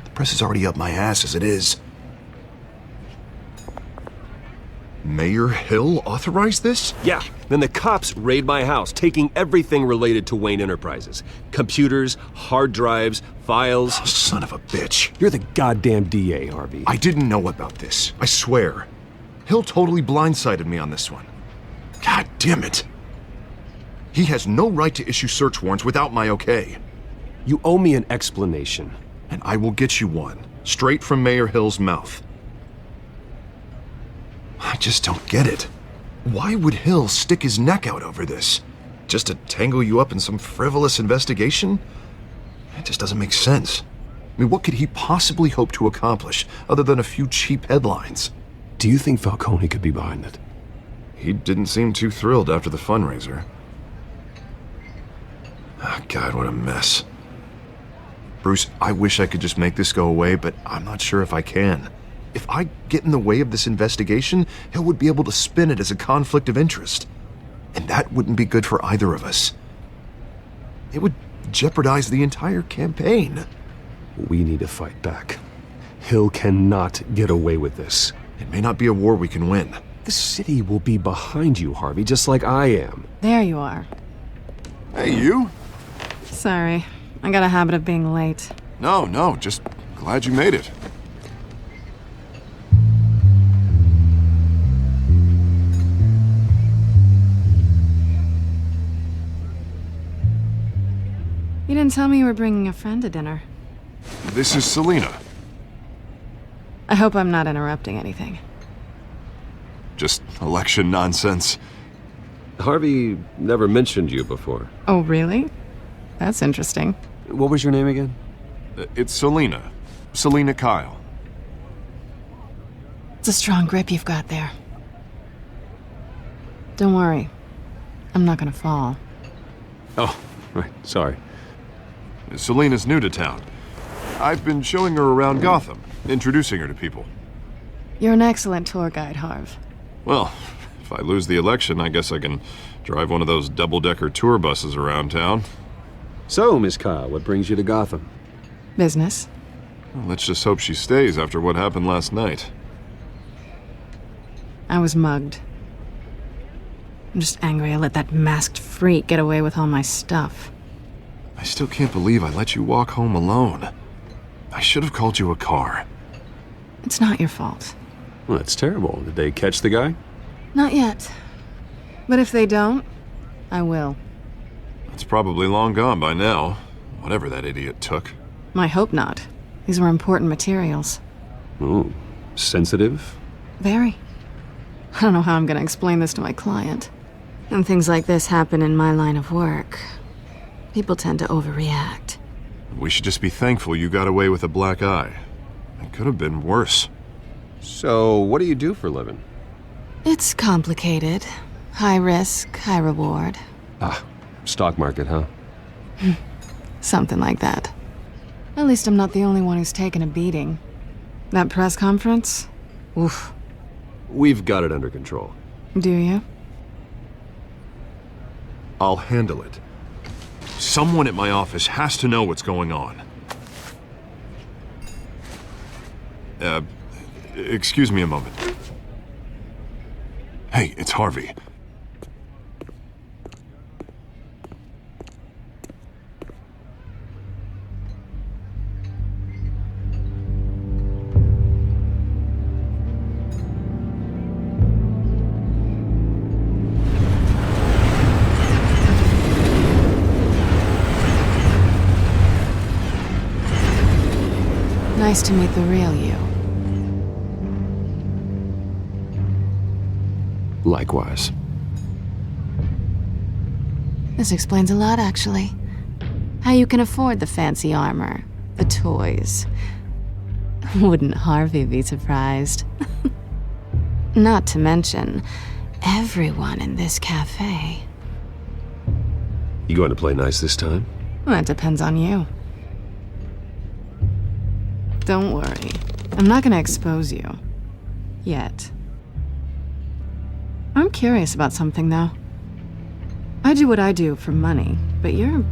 The press is already up my ass as it is. Mayor Hill authorized this? Yeah, then the cops raid my house, taking everything related to Wayne Enterprises. Computers, hard drives, files. Oh, son of a bitch. You're the goddamn DA, Harvey. I didn't know about this, I swear. Hill totally blindsided me on this one. God damn it. He has no right to issue search warrants without my okay. You owe me an explanation. And I will get you one, straight from Mayor Hill's mouth. I just don't get it. Why would Hill stick his neck out over this? Just to tangle you up in some frivolous investigation? It just doesn't make sense. I mean, what could he possibly hope to accomplish other than a few cheap headlines? Do you think Falcone could be behind it? He didn't seem too thrilled after the fundraiser. Oh, God, what a mess. Bruce, I wish I could just make this go away, but I'm not sure if I can. If I get in the way of this investigation, Hill would be able to spin it as a conflict of interest. And that wouldn't be good for either of us. It would jeopardize the entire campaign. We need to fight back. Hill cannot get away with this. It may not be a war we can win. The city will be behind you, Harvey, just like I am. There you are. Hey, you? Sorry. I got a habit of being late. No, just glad you made it. You didn't tell me you were bringing a friend to dinner. This is Selina. I hope I'm not interrupting anything. Just election nonsense. Harvey never mentioned you before. Oh, really? That's interesting. What was your name again? It's Selina. Selina Kyle. It's a strong grip you've got there. Don't worry. I'm not gonna fall. Oh, right. Sorry. Selina's new to town. I've been showing her around Gotham, introducing her to people. You're an excellent tour guide, Harv. Well, if I lose the election, I guess I can drive one of those double-decker tour buses around town. So, Miss Kyle, what brings you to Gotham? Business. Well, let's just hope she stays after what happened last night. I was mugged. I'm just angry I let that masked freak get away with all my stuff. I still can't believe I let you walk home alone. I should have called you a car. It's not your fault. Well, that's terrible. Did they catch the guy? Not yet. But if they don't, I will. It's probably long gone by now, whatever that idiot took. I hope not. These were important materials. Ooh, sensitive? Very. I don't know how I'm gonna explain this to my client. And things like this happen in my line of work. People tend to overreact. We should just be thankful you got away with a black eye. It could have been worse. So, what do you do for a living? It's complicated. High risk, high reward. Stock market, huh? Something like that. At least I'm not the only one who's taken a beating. That press conference? Oof. We've got it under control. Do you? I'll handle it. Someone at my office has to know what's going on. Excuse me a moment. Hey, it's Harvey. Nice to meet the real you. Likewise. This explains a lot, actually. How you can afford the fancy armor, the toys. Wouldn't Harvey be surprised? Not to mention, everyone in this cafe. You going to play nice this time? Well, that depends on you. Don't worry. I'm not gonna expose you. Yet. I'm curious about something, though. I do what I do for money, but you're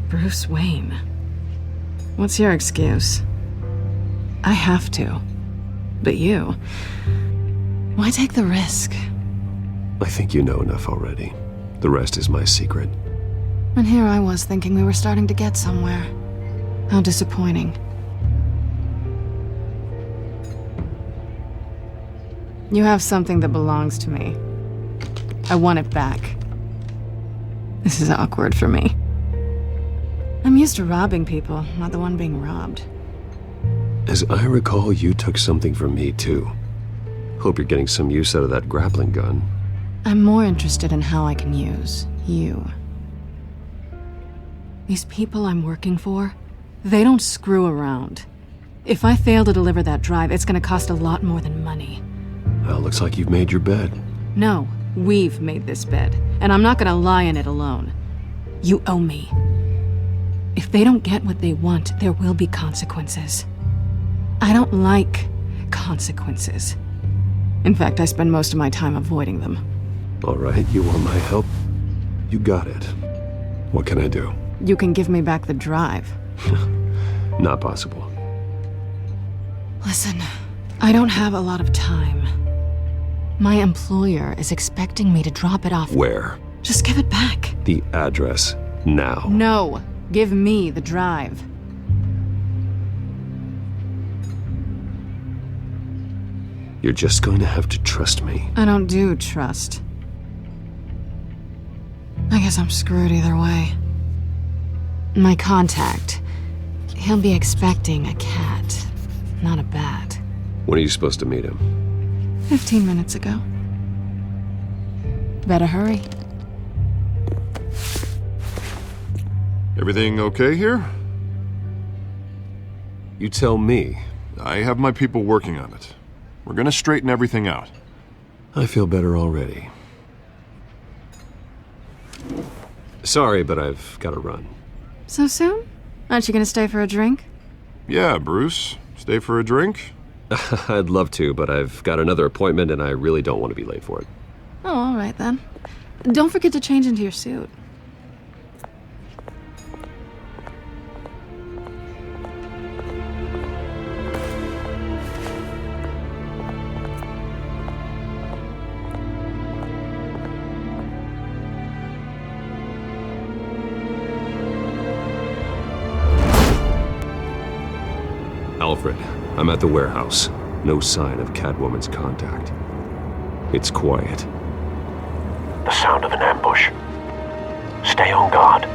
Bruce Wayne. What's your excuse? I have to. But you... why take the risk? I think you know enough already. The rest is my secret. And here I was thinking we were starting to get somewhere. How disappointing. You have something that belongs to me. I want it back. This is awkward for me. I'm used to robbing people, not the one being robbed. As I recall, you took something from me, too. Hope you're getting some use out of that grappling gun. I'm more interested in how I can use you. These people I'm working for, they don't screw around. If I fail to deliver that drive, it's gonna cost a lot more than money. Well, looks like you've made your bed. No, we've made this bed, and I'm not gonna lie in it alone. You owe me. If they don't get what they want, there will be consequences. I don't like consequences. In fact, I spend most of my time avoiding them. All right, you want my help? You got it. What can I do? You can give me back the drive. Not possible. Listen, I don't have a lot of time. My employer is expecting me to drop it off. Where? Just give it back. The address, now. No, give me the drive. You're just going to have to trust me. I don't do trust. I guess I'm screwed either way. My contact, he'll be expecting a cat, not a bat. When are you supposed to meet him? 15 minutes ago. Better hurry. Everything okay here? You tell me. I have my people working on it. We're gonna straighten everything out. I feel better already. Sorry, but I've got to run. So soon? Aren't you gonna stay for a drink? Yeah, Bruce. Stay for a drink? I'd love to, but I've got another appointment and I really don't want to be late for it. Oh, all right then. Don't forget to change into your suit. Alfred, I'm at the warehouse. No sign of Catwoman's contact. It's quiet. The sound of an ambush. Stay on guard.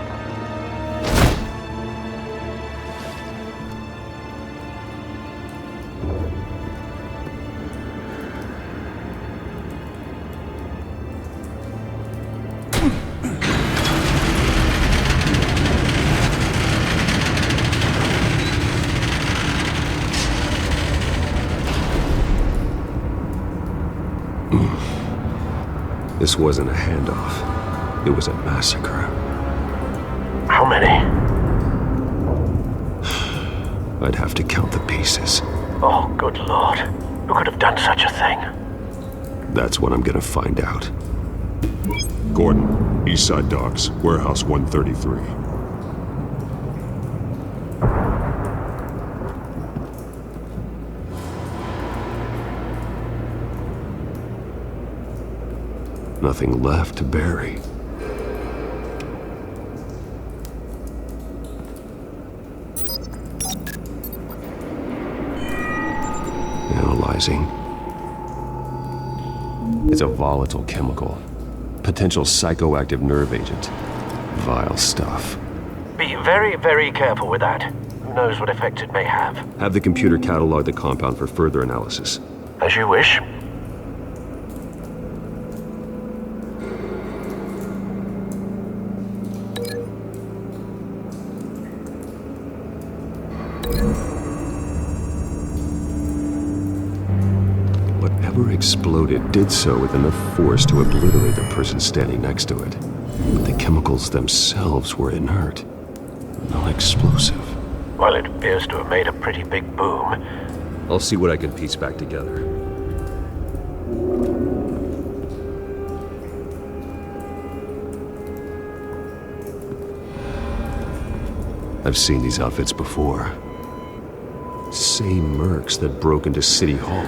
This wasn't a handoff. It was a massacre. How many? I'd have to count the pieces. Oh, good lord. Who could have done such a thing? That's what I'm gonna find out. Gordon, Eastside Docks, Warehouse 133. Nothing left to bury. Analyzing. It's a volatile chemical. Potential psychoactive nerve agent. Vile stuff. Be very, very careful with that. Who knows what effects it may have. Have the computer catalog the compound for further analysis. As you wish. Whatever exploded did so with enough force to obliterate the person standing next to it. But the chemicals themselves were inert, non-explosive. Well, it appears to have made a pretty big boom. I'll see what I can piece back together. I've seen these outfits before. Same mercs that broke into City Hall.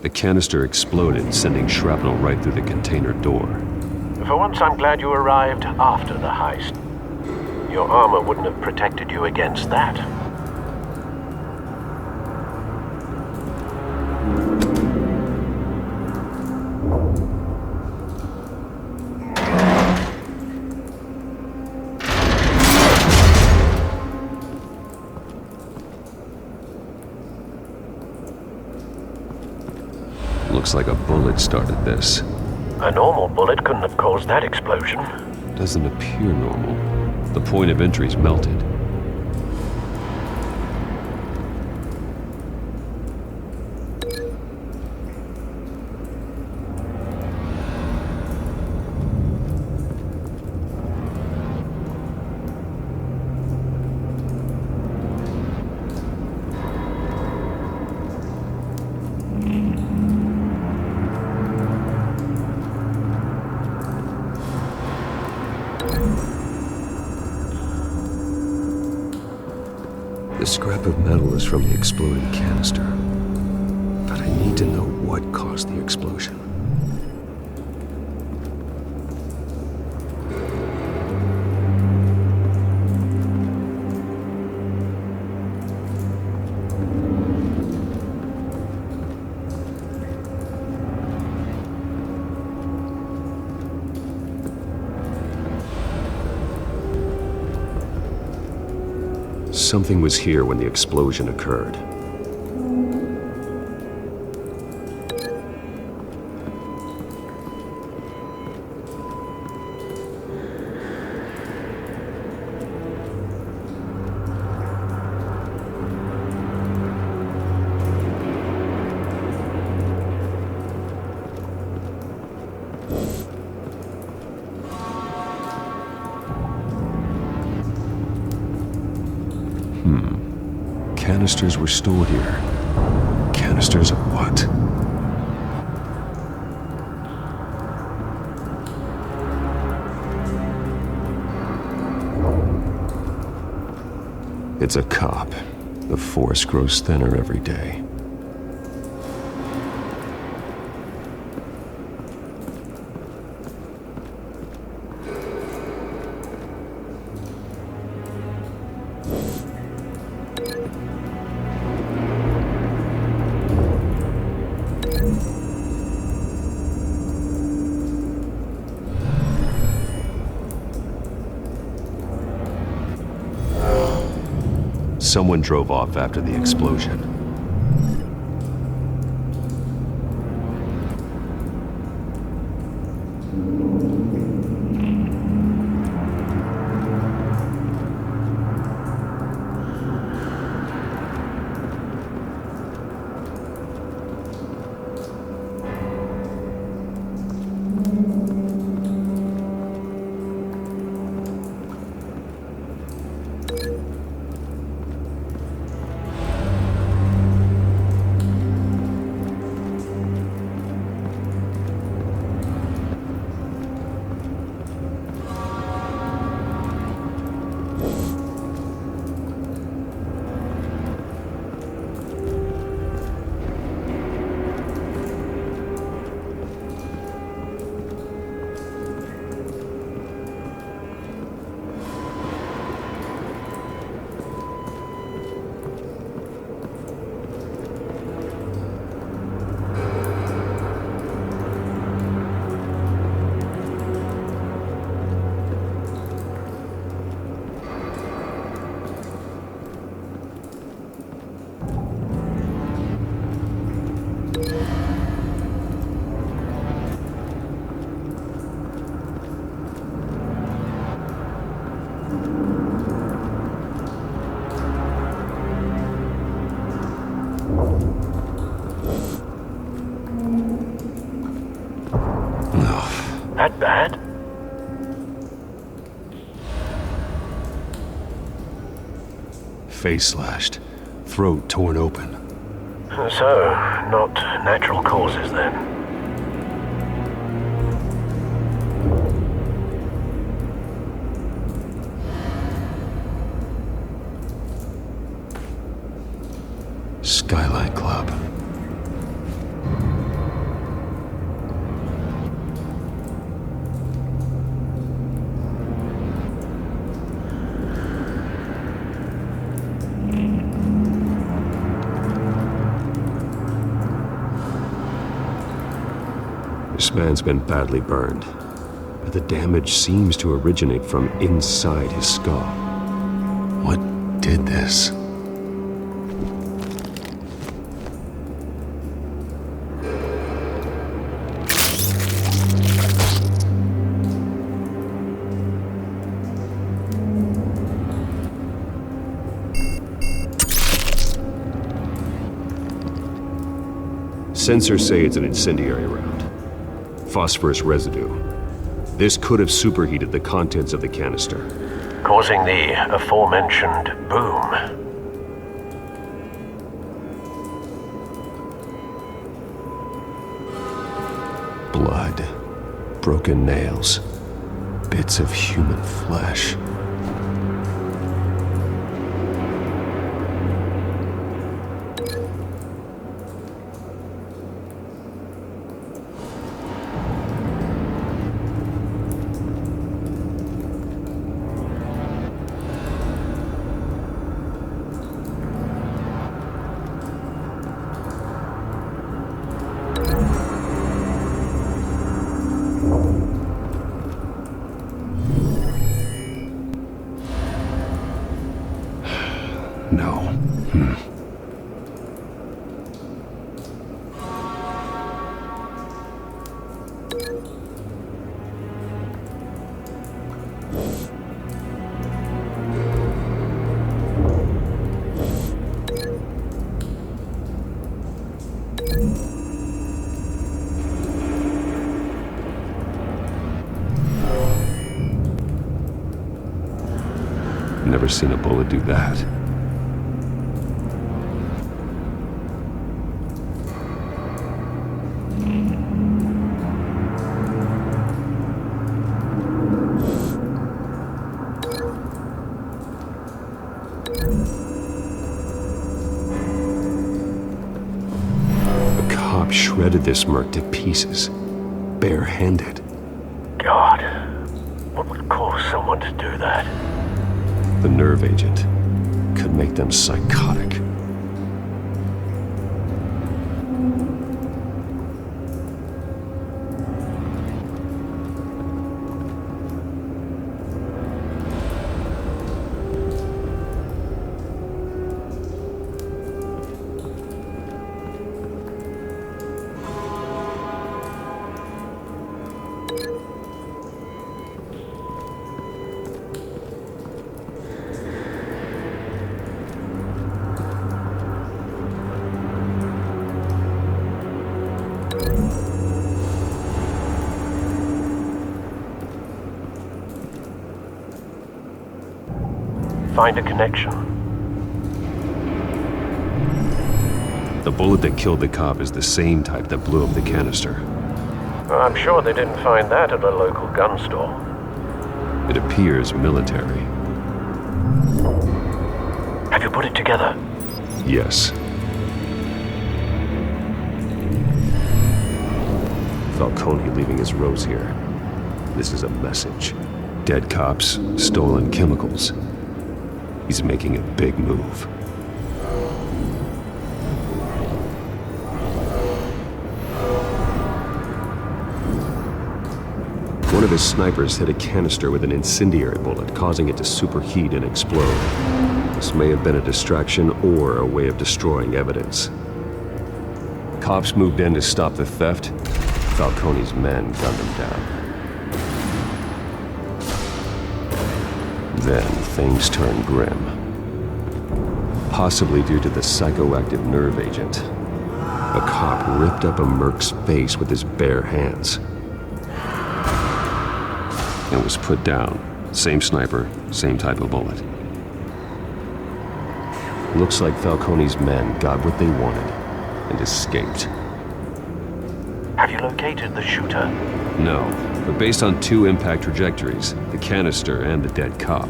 The canister exploded, sending shrapnel right through the container door. For once, I'm glad you arrived after the heist. Your armor wouldn't have protected you against that. Looks like a bullet started this. A normal bullet couldn't have caused that explosion. Doesn't appear normal. The point of entry's melted. The scrap of metal is from the exploding canister. But I need to know what caused the explosion. Something was here when the explosion occurred. Canisters were stored here. Canisters of what? It's a cop. The force grows thinner every day. Someone drove off after the explosion. face slashed, throat torn open. So, not natural causes then? Skylight Club. This man's been badly burned, but the damage seems to originate from inside his skull. What did this? Sensors say it's an incendiary round. Phosphorus residue. This could have superheated the contents of the canister, Causing the aforementioned boom. Blood, broken nails, bits of human flesh. No. Never seen a bullet do that. Shredded this merc to pieces, barehanded. God, what would cause someone to do that? The nerve agent could make them psychotic. Find a connection. The bullet that killed the cop is the same type that blew up the canister. I'm sure they didn't find that at a local gun store. It appears military. Have you put it together? Yes. Falcone leaving his rose here. This is a message. Dead cops, stolen chemicals. He's making a big move. One of his snipers hit a canister with an incendiary bullet, causing it to superheat and explode. This may have been a distraction or a way of destroying evidence. Cops moved in to stop the theft. Falcone's men gunned him down. Then things turned grim. Possibly due to the psychoactive nerve agent. A cop ripped up a merc's face with his bare hands. And was put down. Same sniper, same type of bullet. Looks like Falcone's men got what they wanted and escaped. Have you located the shooter? No, but based on 2 impact trajectories, the canister and the dead cop,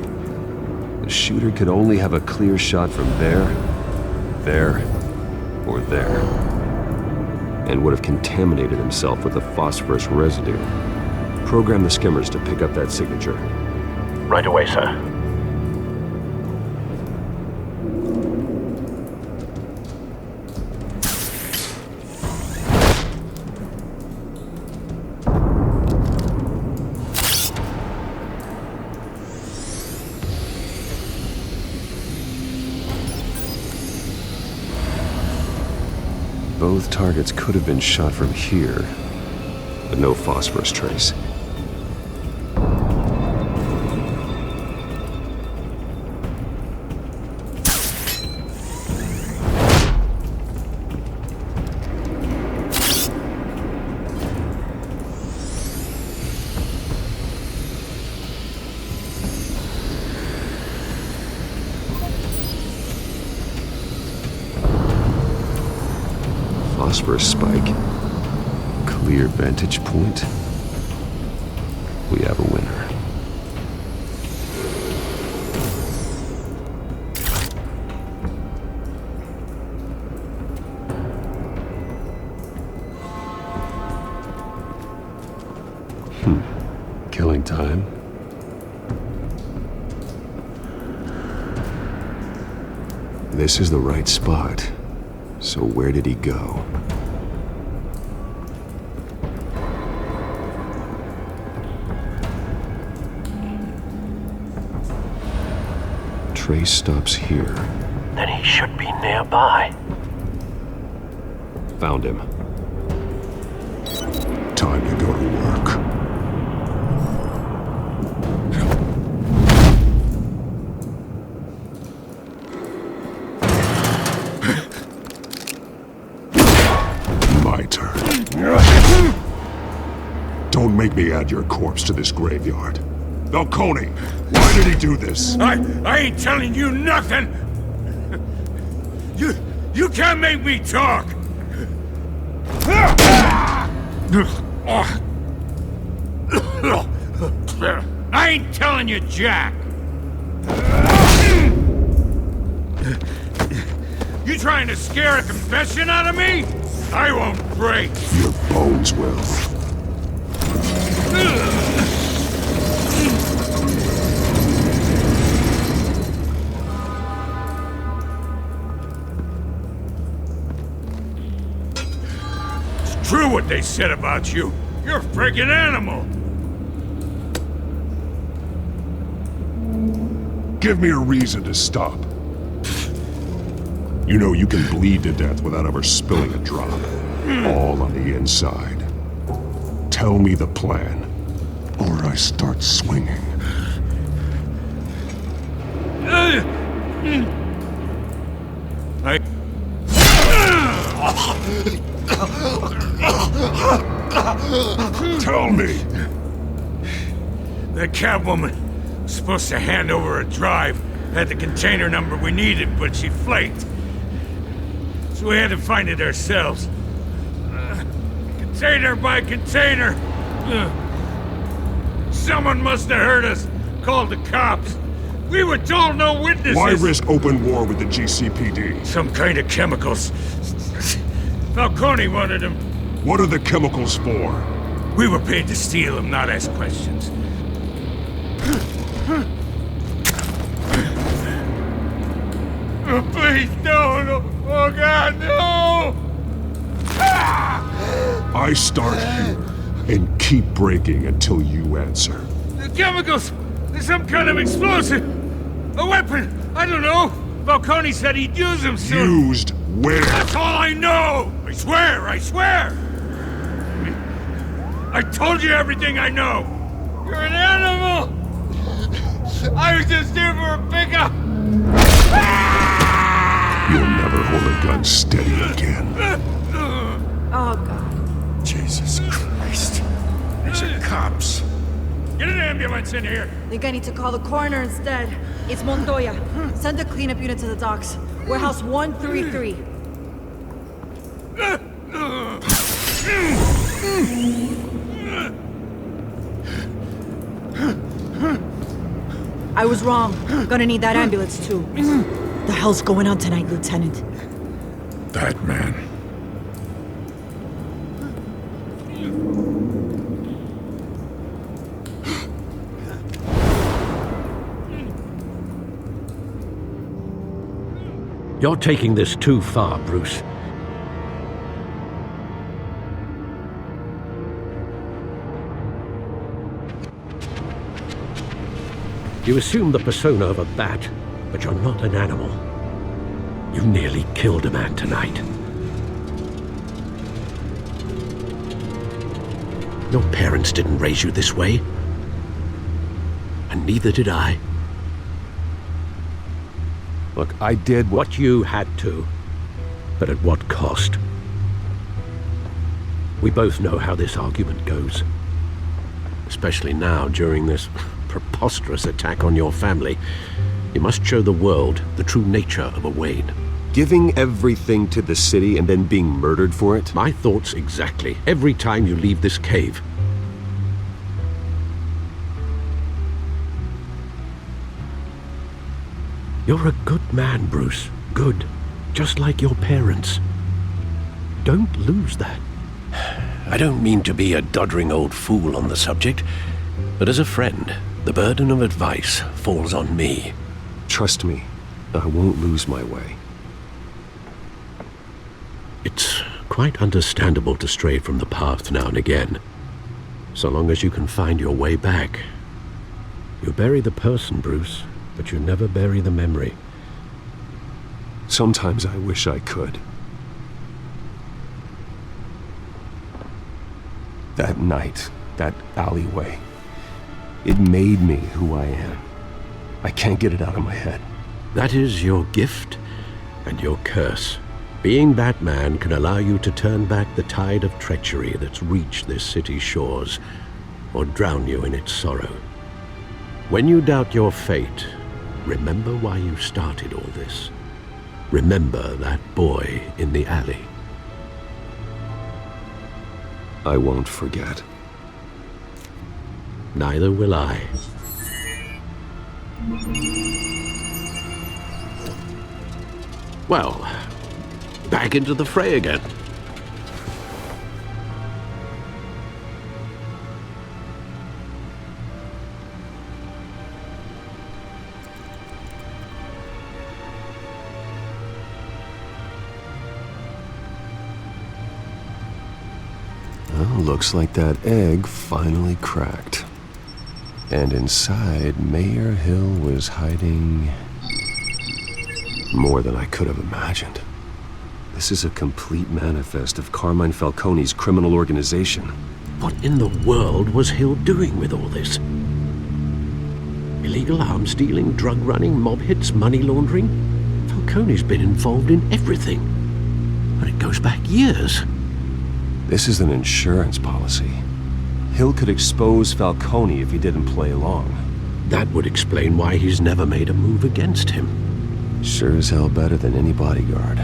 the shooter could only have a clear shot from there, or there, and would have contaminated himself with the phosphorus residue. Program the skimmers to pick up that signature. Right away, sir. Both targets could have been shot from here, but no phosphorus trace. Phosphorus spike. Clear vantage point. We have a winner. Killing time. This is the right spot. So where did he go? Trace stops here. Then he should be nearby. Found him. Time to go to work. My turn. Don't make me add your corpse to this graveyard. Falcone, why did he do this? I ain't telling you nothing! You can't make me talk! I ain't telling you jack! You trying to scare a confession out of me? I won't break! Your bones will. It's true what they said about you. You're a freaking animal! Give me a reason to stop. You know you can bleed to death without ever spilling a drop. All on the inside. Tell me the plan, or I start swinging. Tell me! That Catwoman was supposed to hand over a drive, had the container number we needed, but she flaked. So we had to find it ourselves. Container by container. Someone must have heard us, called the cops. We were told no witnesses. Why risk open war with the GCPD? Some kind of chemicals. Falcone wanted them. What are the chemicals for? We were paid to steal them, not ask questions. Oh, please, no. Oh, God, no! I start here and keep breaking until you answer. The chemicals! There's some kind of explosive! A weapon! I don't know! Falcone said he'd use them soon! Used where? That's all I know! I swear! I told you everything I know! You're an animal! I was just here for a pickup! You'll never hold a gun steady again. Oh, God. Jesus Christ. These are cops. Get an ambulance in here! Think I need to call the coroner instead. It's Montoya. Send a cleanup unit to the docks. Warehouse 133. I was wrong. Gonna need that ambulance too. The hell's going on tonight, Lieutenant? That man. You're taking this too far, Bruce. You assume the persona of a bat, but you're not an animal. You nearly killed a man tonight. Your parents didn't raise you this way. And neither did I. Look, I did what you had to, but at what cost? We both know how this argument goes. Especially now, during this preposterous attack on your family. You must show the world the true nature of a Wayne. Giving everything to the city and then being murdered for it? My thoughts exactly. Every time you leave this cave. You're a good man, Bruce. Good. Just like your parents. Don't lose that. I don't mean to be a doddering old fool on the subject, but as a friend, the burden of advice falls on me. Trust me, I won't lose my way. It's quite understandable to stray from the path now and again, so long as you can find your way back. You bury the person, Bruce, but you never bury the memory. Sometimes I wish I could. That night, that alleyway, it made me who I am. I can't get it out of my head. That is your gift and your curse. Being Batman can allow you to turn back the tide of treachery that's reached this city's shores, or drown you in its sorrow. When you doubt your fate, remember why you started all this. Remember that boy in the alley. I won't forget. Neither will I. Well, back into the fray again. Well, looks like that egg finally cracked. And inside, Mayor Hill was hiding more than I could have imagined. This is a complete manifest of Carmine Falcone's criminal organization. What in the world was Hill doing with all this? Illegal arms dealing, drug running, mob hits, money laundering? Falcone's been involved in everything. And it goes back years. This is an insurance policy. Hill could expose Falcone if he didn't play along. That would explain why he's never made a move against him. Sure as hell better than any bodyguard.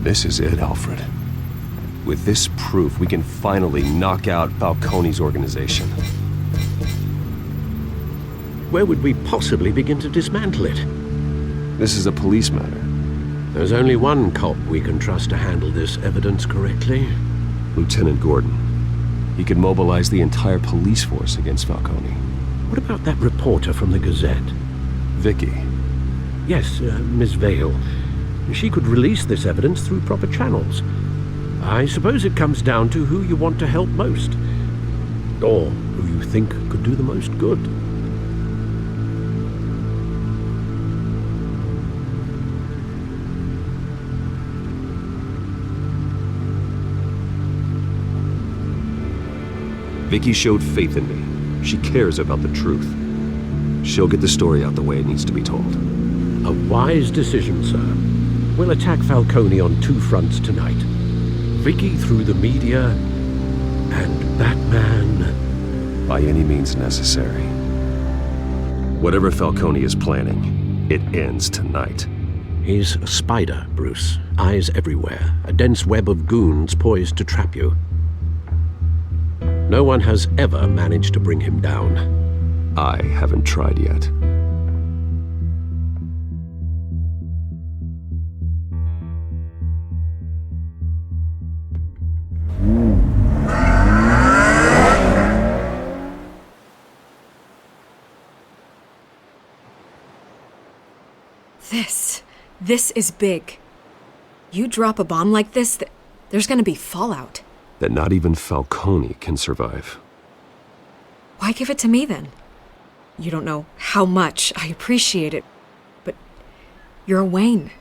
This is it, Alfred. With this proof, we can finally knock out Falcone's organization. Where would we possibly begin to dismantle it? This is a police matter. There's only one cop we can trust to handle this evidence correctly. Lieutenant Gordon. He could mobilize the entire police force against Falcone. What about that reporter from the Gazette? Vicky. Yes, Miss Vale. She could release this evidence through proper channels. I suppose it comes down to who you want to help most. Or who you think could do the most good. Vicky showed faith in me. She cares about the truth. She'll get the story out the way it needs to be told. A wise decision, sir. We'll attack Falcone on two fronts tonight. Vicky through the media, and Batman... By any means necessary. Whatever Falcone is planning, it ends tonight. He's a spider, Bruce. Eyes everywhere. A dense web of goons poised to trap you. No one has ever managed to bring him down. I haven't tried yet. This is big. You drop a bomb like this, there's gonna be fallout. That not even Falcone can survive. Why give it to me then? You don't know how much I appreciate it, but you're a Wayne.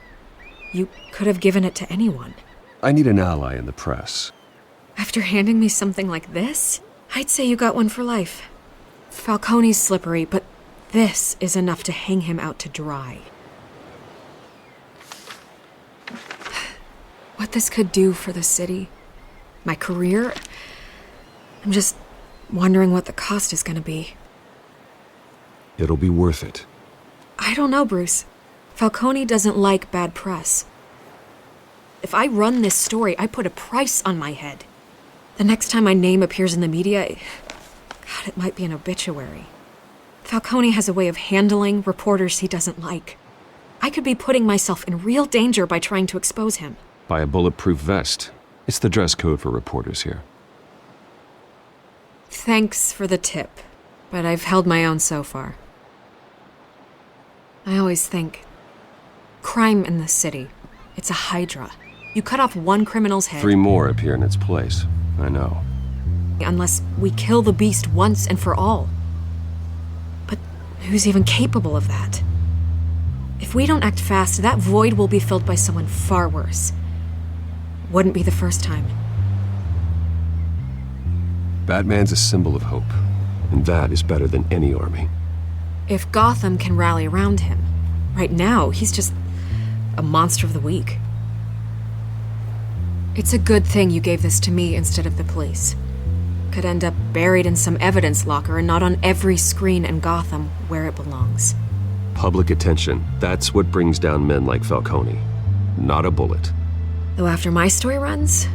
You could have given it to anyone. I need an ally in the press. After handing me something like this, I'd say you got one for life. Falcone's slippery, but this is enough to hang him out to dry. What this could do for the city, my career, I'm just wondering what the cost is gonna be. It'll be worth it. I don't know, Bruce. Falcone doesn't like bad press. If I run this story, I put a price on my head. The next time my name appears in the media, God, it might be an obituary. Falcone has a way of handling reporters he doesn't like. I could be putting myself in real danger by trying to expose him. Buy a bulletproof vest. It's the dress code for reporters here. Thanks for the tip, but I've held my own so far. I always think, crime in the city, it's a hydra. You cut off one criminal's head... 3 more appear in its place. I know. Unless we kill the beast once and for all. But who's even capable of that? If we don't act fast, that void will be filled by someone far worse. Wouldn't be the first time. Batman's a symbol of hope, and that is better than any army. If Gotham can rally around him, right now he's just a monster of the week. It's a good thing you gave this to me instead of the police. Could end up buried in some evidence locker and not on every screen in Gotham where it belongs. Public attention, that's what brings down men like Falcone. Not a bullet. Though after my story runs,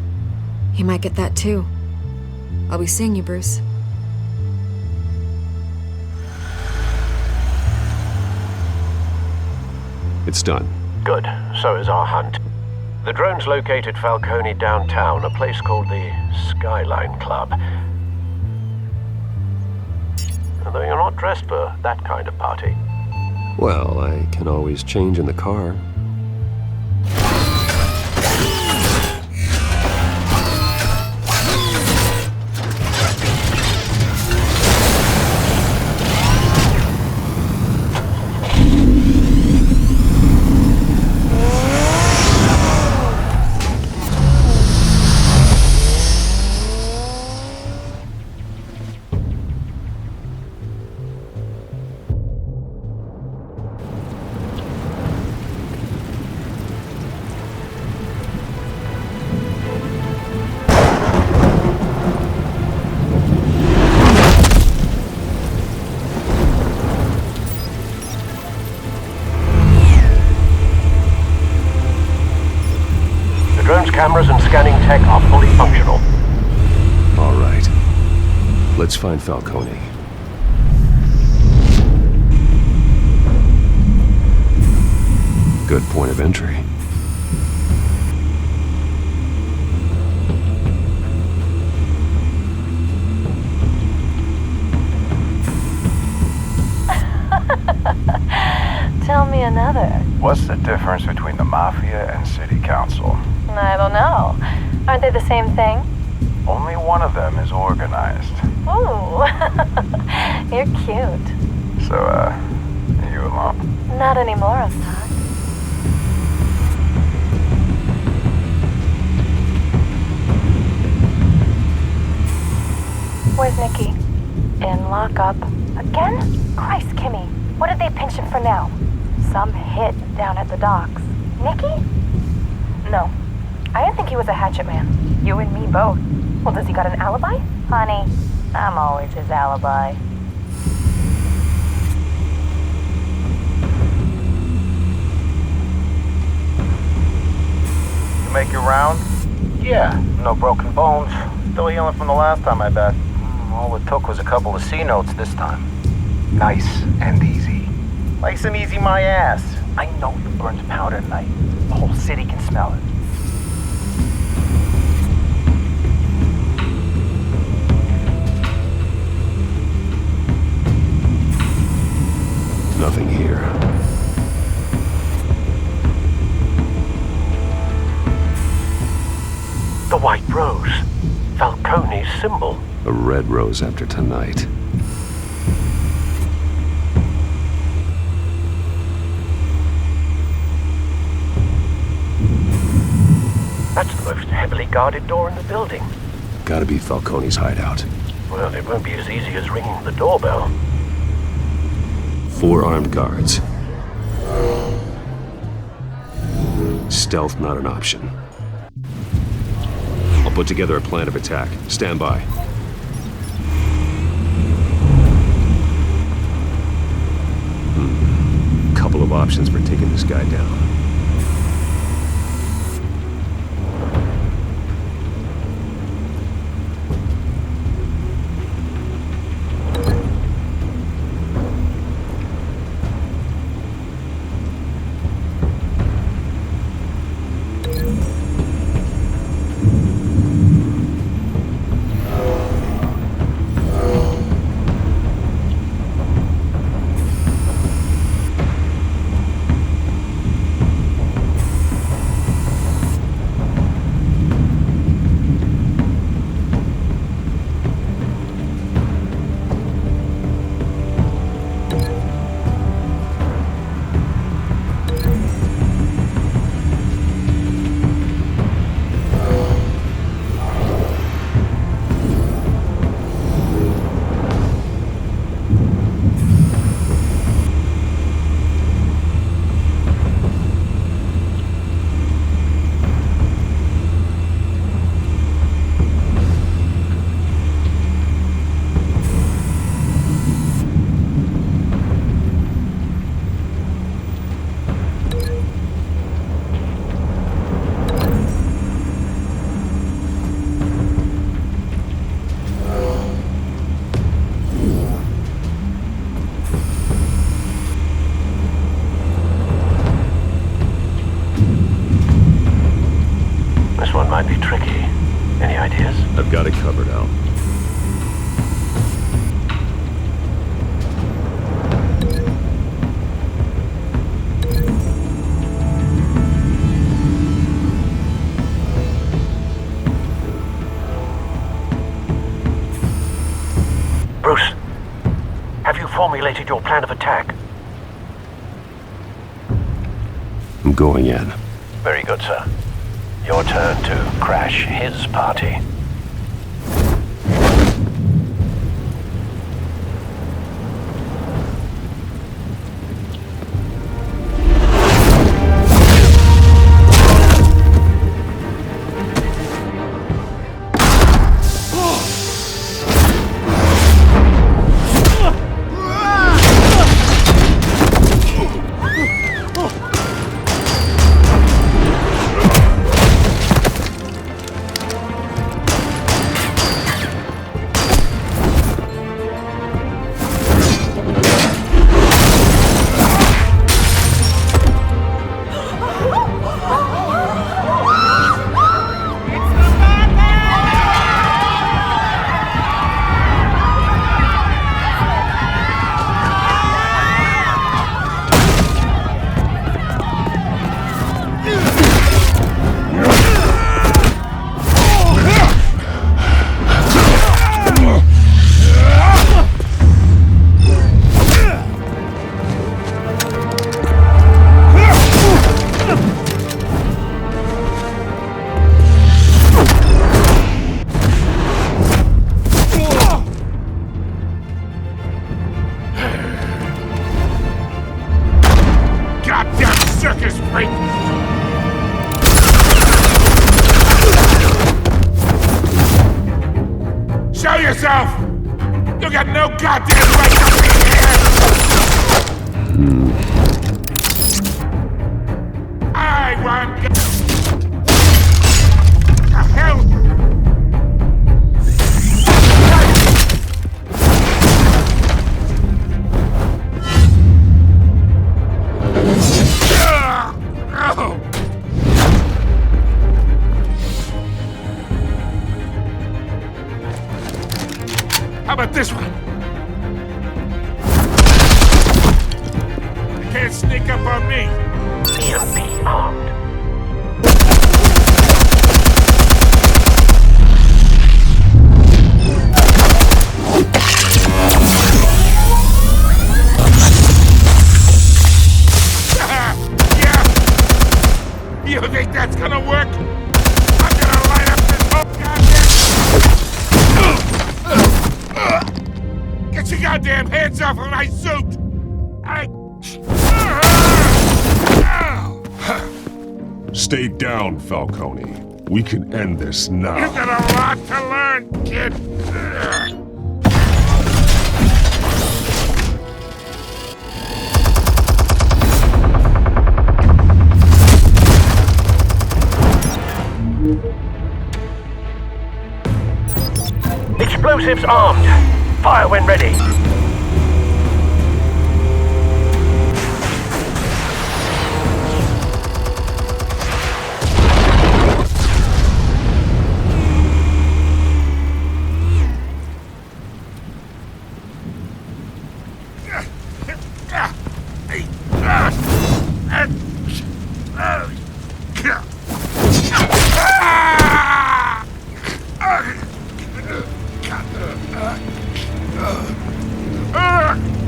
he might get that too. I'll be seeing you, Bruce. It's done. Good. So is our hunt. The drones located Falcone downtown, a place called the Skyline Club. Although you're not dressed for that kind of party. Well, I can always change in the car. Cameras and scanning tech are fully functional. All right. Let's find Falcone. Good point of entry. Tell me another. What's the difference between the Mafia and City Council? I don't know. Aren't they the same thing? Only one of them is organized. Ooh, you're cute. So, are you alone? Not anymore, Ustad. Where's Nikki? In lockup. Again? Christ, Kimmy. What did they pinch him for now? Some hit down at the docks. Nikki? No. I didn't think he was a hatchet man. You and me both. Well, does he got an alibi? Honey, I'm always his alibi. You make your round? Yeah, no broken bones. Still healing from the last time, I bet. All it took was a couple of C notes this time. Nice and easy. Nice and easy my ass. I know you burned powder tonight. The whole city can smell it. Nothing here. The white rose. Falcone's symbol. A red rose after tonight. That's the most heavily guarded door in the building. Gotta be Falcone's hideout. Well, it won't be as easy as ringing the doorbell. 4 armed guards. Stealth not an option. I'll put together a plan of attack. Stand by. Couple of options for taking this guy down. Might be tricky. Any ideas? I've got it covered, Al. Bruce, have you formulated your plan of attack? I'm going in. Very good, sir. Your turn to crash his party. yourself! You got no goddamn right to be here! I want... The hell? How about this one? You can't sneak up on me. You'll be armed. Yeah. You think that's gonna work? I'm gonna light up this whole goddamn... Get your goddamn hands off of my suit! Stay down, Falcone. We can end this now. You've got a lot to learn, kid. Explosives armed. Fire when ready.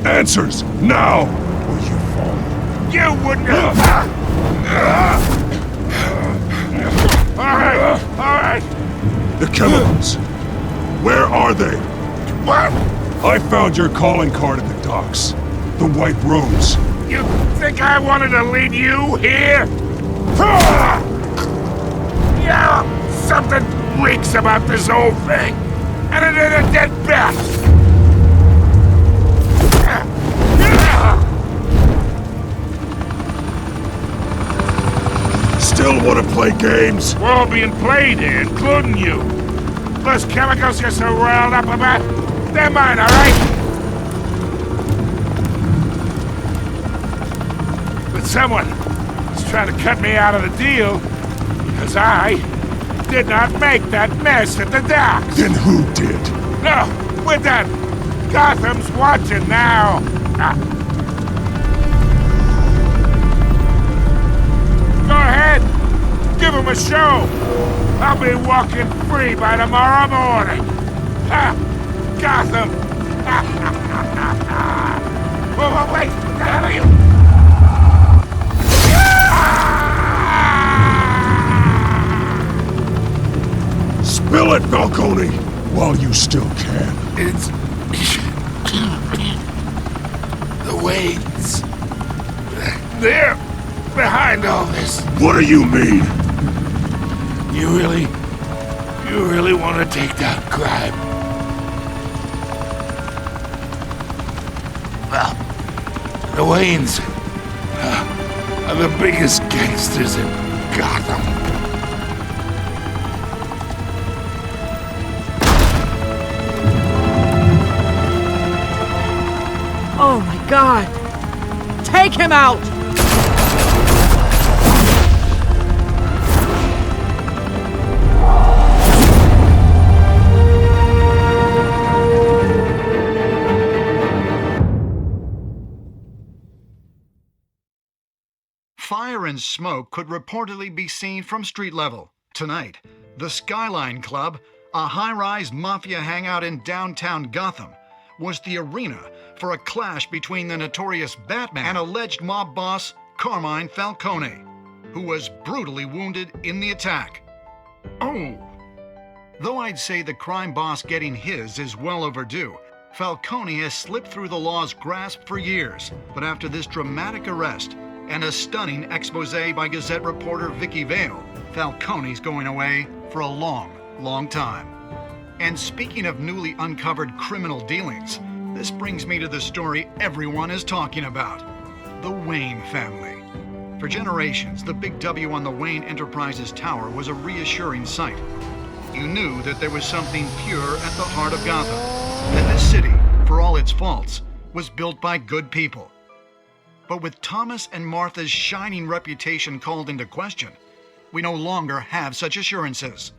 Answers, now! Or you fall. You wouldn't Alright! The chemicals. Where are they? What? I found your calling card at the docks. The White Rose. You think I wanted to lead you here? Yeah, something reeks about this whole thing. And it is a dead bat. Still want to play games? We're all being played here, including you. Those chemicals you're so riled up about, they're mine, all right? But someone is trying to cut me out of the deal because I did not make that mess at the docks. Then who did? No, we're done. Gotham's watching now. Go ahead. Give him a show. I'll be walking free by tomorrow morning. Ha! Gotham. Whoa, wait. The hell are you? Spill it, Falcone, while you still can. It's... the Waynes. They're behind all this. What do you mean? You really want to take down crime? Well, the Waynes are the biggest gangsters in Gotham. Oh my God! Take him out! Fire and smoke could reportedly be seen from street level. Tonight, the Skyline Club, a high-rise mafia hangout in downtown Gotham, was the arena for a clash between the notorious Batman and alleged mob boss Carmine Falcone, who was brutally wounded in the attack. Oh! Though I'd say the crime boss getting his is well overdue, Falcone has slipped through the law's grasp for years. But after this dramatic arrest and a stunning expose by Gazette reporter Vicky Vale, Falcone's going away for a long, long time. And speaking of newly uncovered criminal dealings, this brings me to the story everyone is talking about. The Wayne family. For generations, the big W on the Wayne Enterprises tower was a reassuring sight. You knew that there was something pure at the heart of Gotham. That this city, for all its faults, was built by good people. But with Thomas and Martha's shining reputation called into question, we no longer have such assurances.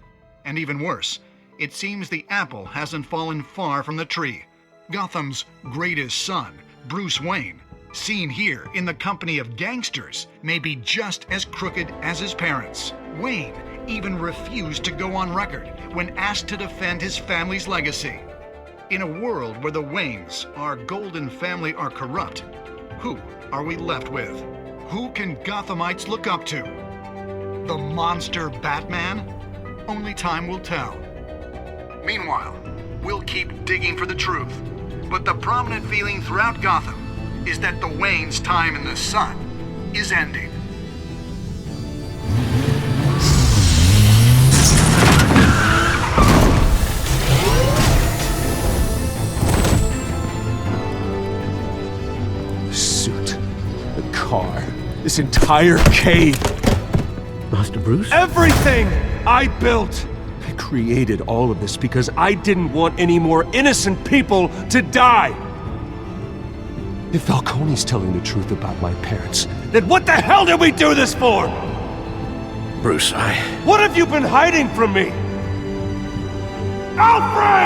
And even worse, it seems the apple hasn't fallen far from the tree. Gotham's greatest son, Bruce Wayne, seen here in the company of gangsters, may be just as crooked as his parents. Wayne even refused to go on record when asked to defend his family's legacy. In a world where the Waynes, our golden family, are corrupt, who are we left with? Who can Gothamites look up to? The monster Batman? Only time will tell. Meanwhile, we'll keep digging for the truth. But the prominent feeling throughout Gotham is that the Waynes' time in the sun is ending. The suit, the car, this entire cave. Master Bruce? Everything I built! I created all of this because I didn't want any more innocent people to die! If Falcone's telling the truth about my parents, then what the hell did we do this for? Bruce, What have you been hiding from me? Alfred!